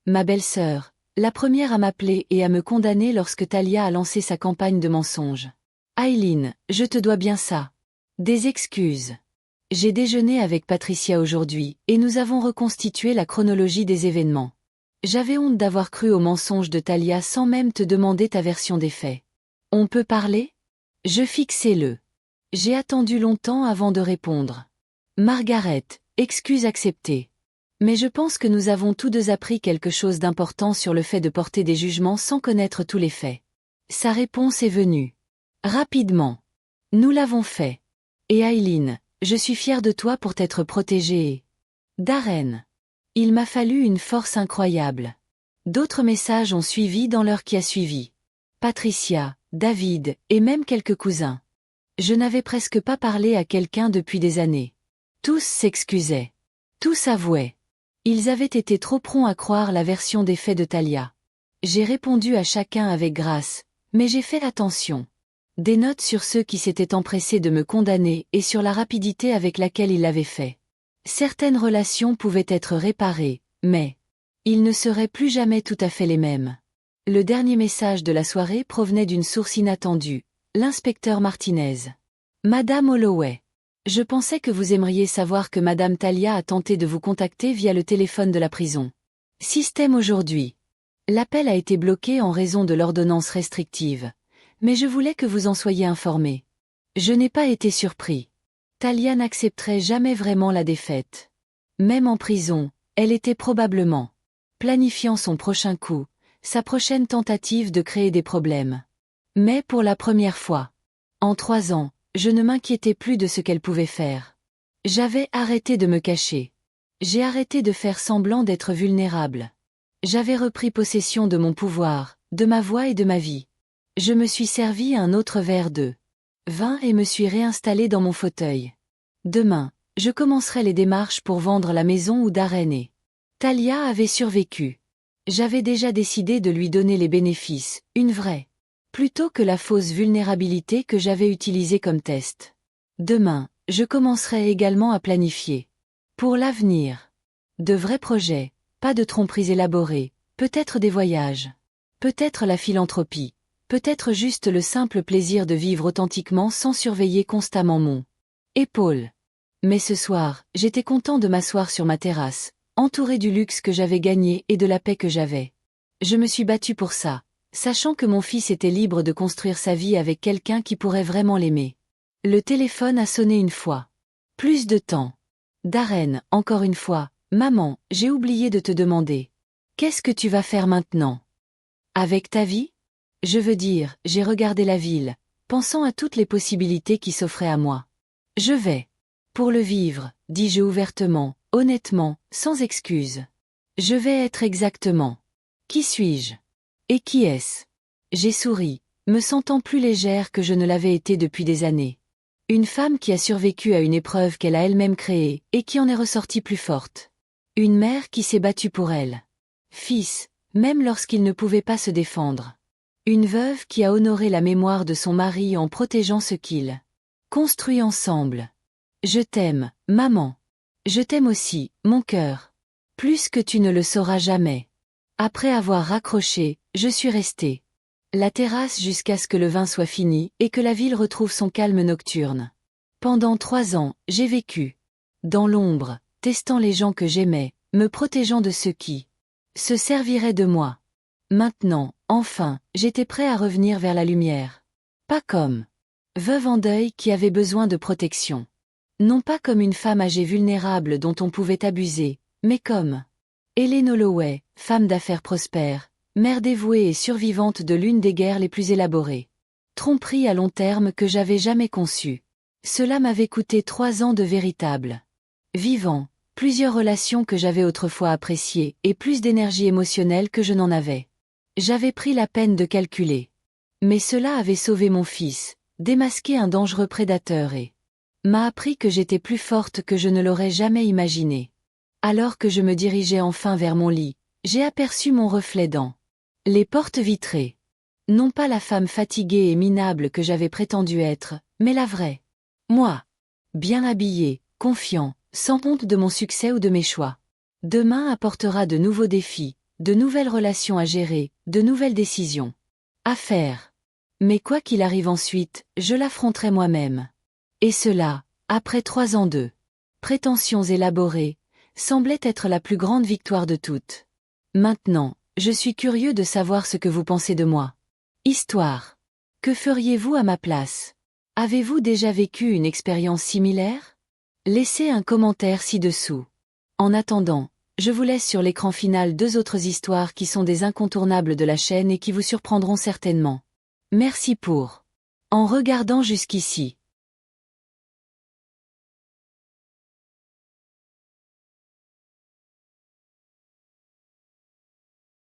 Ma belle-sœur, la première à m'appeler et à me condamner lorsque Talia a lancé sa campagne de mensonges. Aileen, je te dois bien ça. Des excuses. J'ai déjeuné avec Patricia aujourd'hui, et nous avons reconstitué la chronologie des événements. J'avais honte d'avoir cru aux mensonges de Talia sans même te demander ta version des faits. On peut parler? Je fixais le. J'ai attendu longtemps avant de répondre. Margaret, excuse acceptée. Mais je pense que nous avons tous deux appris quelque chose d'important sur le fait de porter des jugements sans connaître tous les faits. Sa réponse est venue. Rapidement. Nous l'avons fait. Et Aileen, je suis fière de toi pour t'être protégée et... Darren. Il m'a fallu une force incroyable. D'autres messages ont suivi dans l'heure qui a suivi. Patricia, David, et même quelques cousins. Je n'avais presque pas parlé à quelqu'un depuis des années. Tous s'excusaient. Tous avouaient. Ils avaient été trop prompts à croire la version des faits de Talia. J'ai répondu à chacun avec grâce, mais j'ai fait attention. Des notes sur ceux qui s'étaient empressés de me condamner et sur la rapidité avec laquelle ils l'avaient fait. Certaines relations pouvaient être réparées, mais ils ne seraient plus jamais tout à fait les mêmes. Le dernier message de la soirée provenait d'une source inattendue, l'inspecteur Martinez. Madame Holloway. Je pensais que vous aimeriez savoir que Madame Talia a tenté de vous contacter via le téléphone de la prison. Système aujourd'hui. L'appel a été bloqué en raison de l'ordonnance restrictive. Mais je voulais que vous en soyez informé. Je n'ai pas été surpris. Talia n'accepterait jamais vraiment la défaite. Même en prison, elle était probablement planifiant son prochain coup, sa prochaine tentative de créer des problèmes. Mais pour la première fois, en 3 ans, je ne m'inquiétais plus de ce qu'elle pouvait faire. J'avais arrêté de me cacher. J'ai arrêté de faire semblant d'être vulnérable. J'avais repris possession de mon pouvoir, de ma voix et de ma vie. Je me suis servi un autre verre de vin et me suis réinstallé dans mon fauteuil. Demain, je commencerai les démarches pour vendre la maison où Darren est. Talia avait survécu. J'avais déjà décidé de lui donner les bénéfices, une vraie, plutôt que la fausse vulnérabilité que j'avais utilisée comme test. Demain, je commencerai également à planifier. Pour l'avenir. De vrais projets, pas de tromperies élaborées, peut-être des voyages. Peut-être la philanthropie. Peut-être juste le simple plaisir de vivre authentiquement sans surveiller constamment mon épaule. Mais ce soir, j'étais content de m'asseoir sur ma terrasse, entouré du luxe que j'avais gagné et de la paix que j'avais. Je me suis battu pour ça, sachant que mon fils était libre de construire sa vie avec quelqu'un qui pourrait vraiment l'aimer. Le téléphone a sonné une fois. Plus de temps. Darren, encore une fois, maman, j'ai oublié de te demander. Qu'est-ce que tu vas faire maintenant? Avec ta vie? Je veux dire, j'ai regardé la ville, pensant à toutes les possibilités qui s'offraient à moi. Je vais. Pour le vivre, dis-je ouvertement, honnêtement, sans excuse. Je vais être exactement. Qui suis-je? Et qui est-ce? J'ai souri, me sentant plus légère que je ne l'avais été depuis des années. Une femme qui a survécu à une épreuve qu'elle a elle-même créée, et qui en est ressortie plus forte. Une mère qui s'est battue pour elle. Fils, même lorsqu'il ne pouvait pas se défendre. Une veuve qui a honoré la mémoire de son mari en protégeant ce qu'ils construit ensemble. Je t'aime, maman. Je t'aime aussi, mon cœur. Plus que tu ne le sauras jamais. Après avoir raccroché, je suis restée. La terrasse jusqu'à ce que le vin soit fini et que la ville retrouve son calme nocturne. Pendant 3 ans, j'ai vécu. Dans l'ombre, testant les gens que j'aimais, me protégeant de ceux qui se serviraient de moi. Maintenant, enfin, j'étais prêt à revenir vers la lumière. Pas comme veuve en deuil qui avait besoin de protection. Non pas comme une femme âgée vulnérable dont on pouvait abuser, mais comme Helen Holloway, femme d'affaires prospère, mère dévouée et survivante de l'une des guerres les plus élaborées. Tromperie à long terme que j'avais jamais conçue. Cela m'avait coûté 3 ans de véritable vivant, plusieurs relations que j'avais autrefois appréciées et plus d'énergie émotionnelle que je n'en avais. J'avais pris la peine de calculer. Mais cela avait sauvé mon fils, démasqué un dangereux prédateur et m'a appris que j'étais plus forte que je ne l'aurais jamais imaginé. Alors que je me dirigeais enfin vers mon lit, j'ai aperçu mon reflet dans les portes vitrées. Non pas la femme fatiguée et minable que j'avais prétendu être, mais la vraie. Moi. Bien habillé, confiant, sans honte de mon succès ou de mes choix. Demain apportera de nouveaux défis, de nouvelles relations à gérer, de nouvelles décisions à faire. Mais quoi qu'il arrive ensuite, je l'affronterai moi-même. Et cela, après 3 ans de prétentions élaborées, semblait être la plus grande victoire de toutes. Maintenant, je suis curieux de savoir ce que vous pensez de moi. Histoire. Que feriez-vous à ma place? Avez-vous déjà vécu une expérience similaire? Laissez un commentaire ci-dessous. En attendant, je vous laisse sur l'écran final 2 autres histoires qui sont des incontournables de la chaîne et qui vous surprendront certainement. Merci pour en regardant jusqu'ici.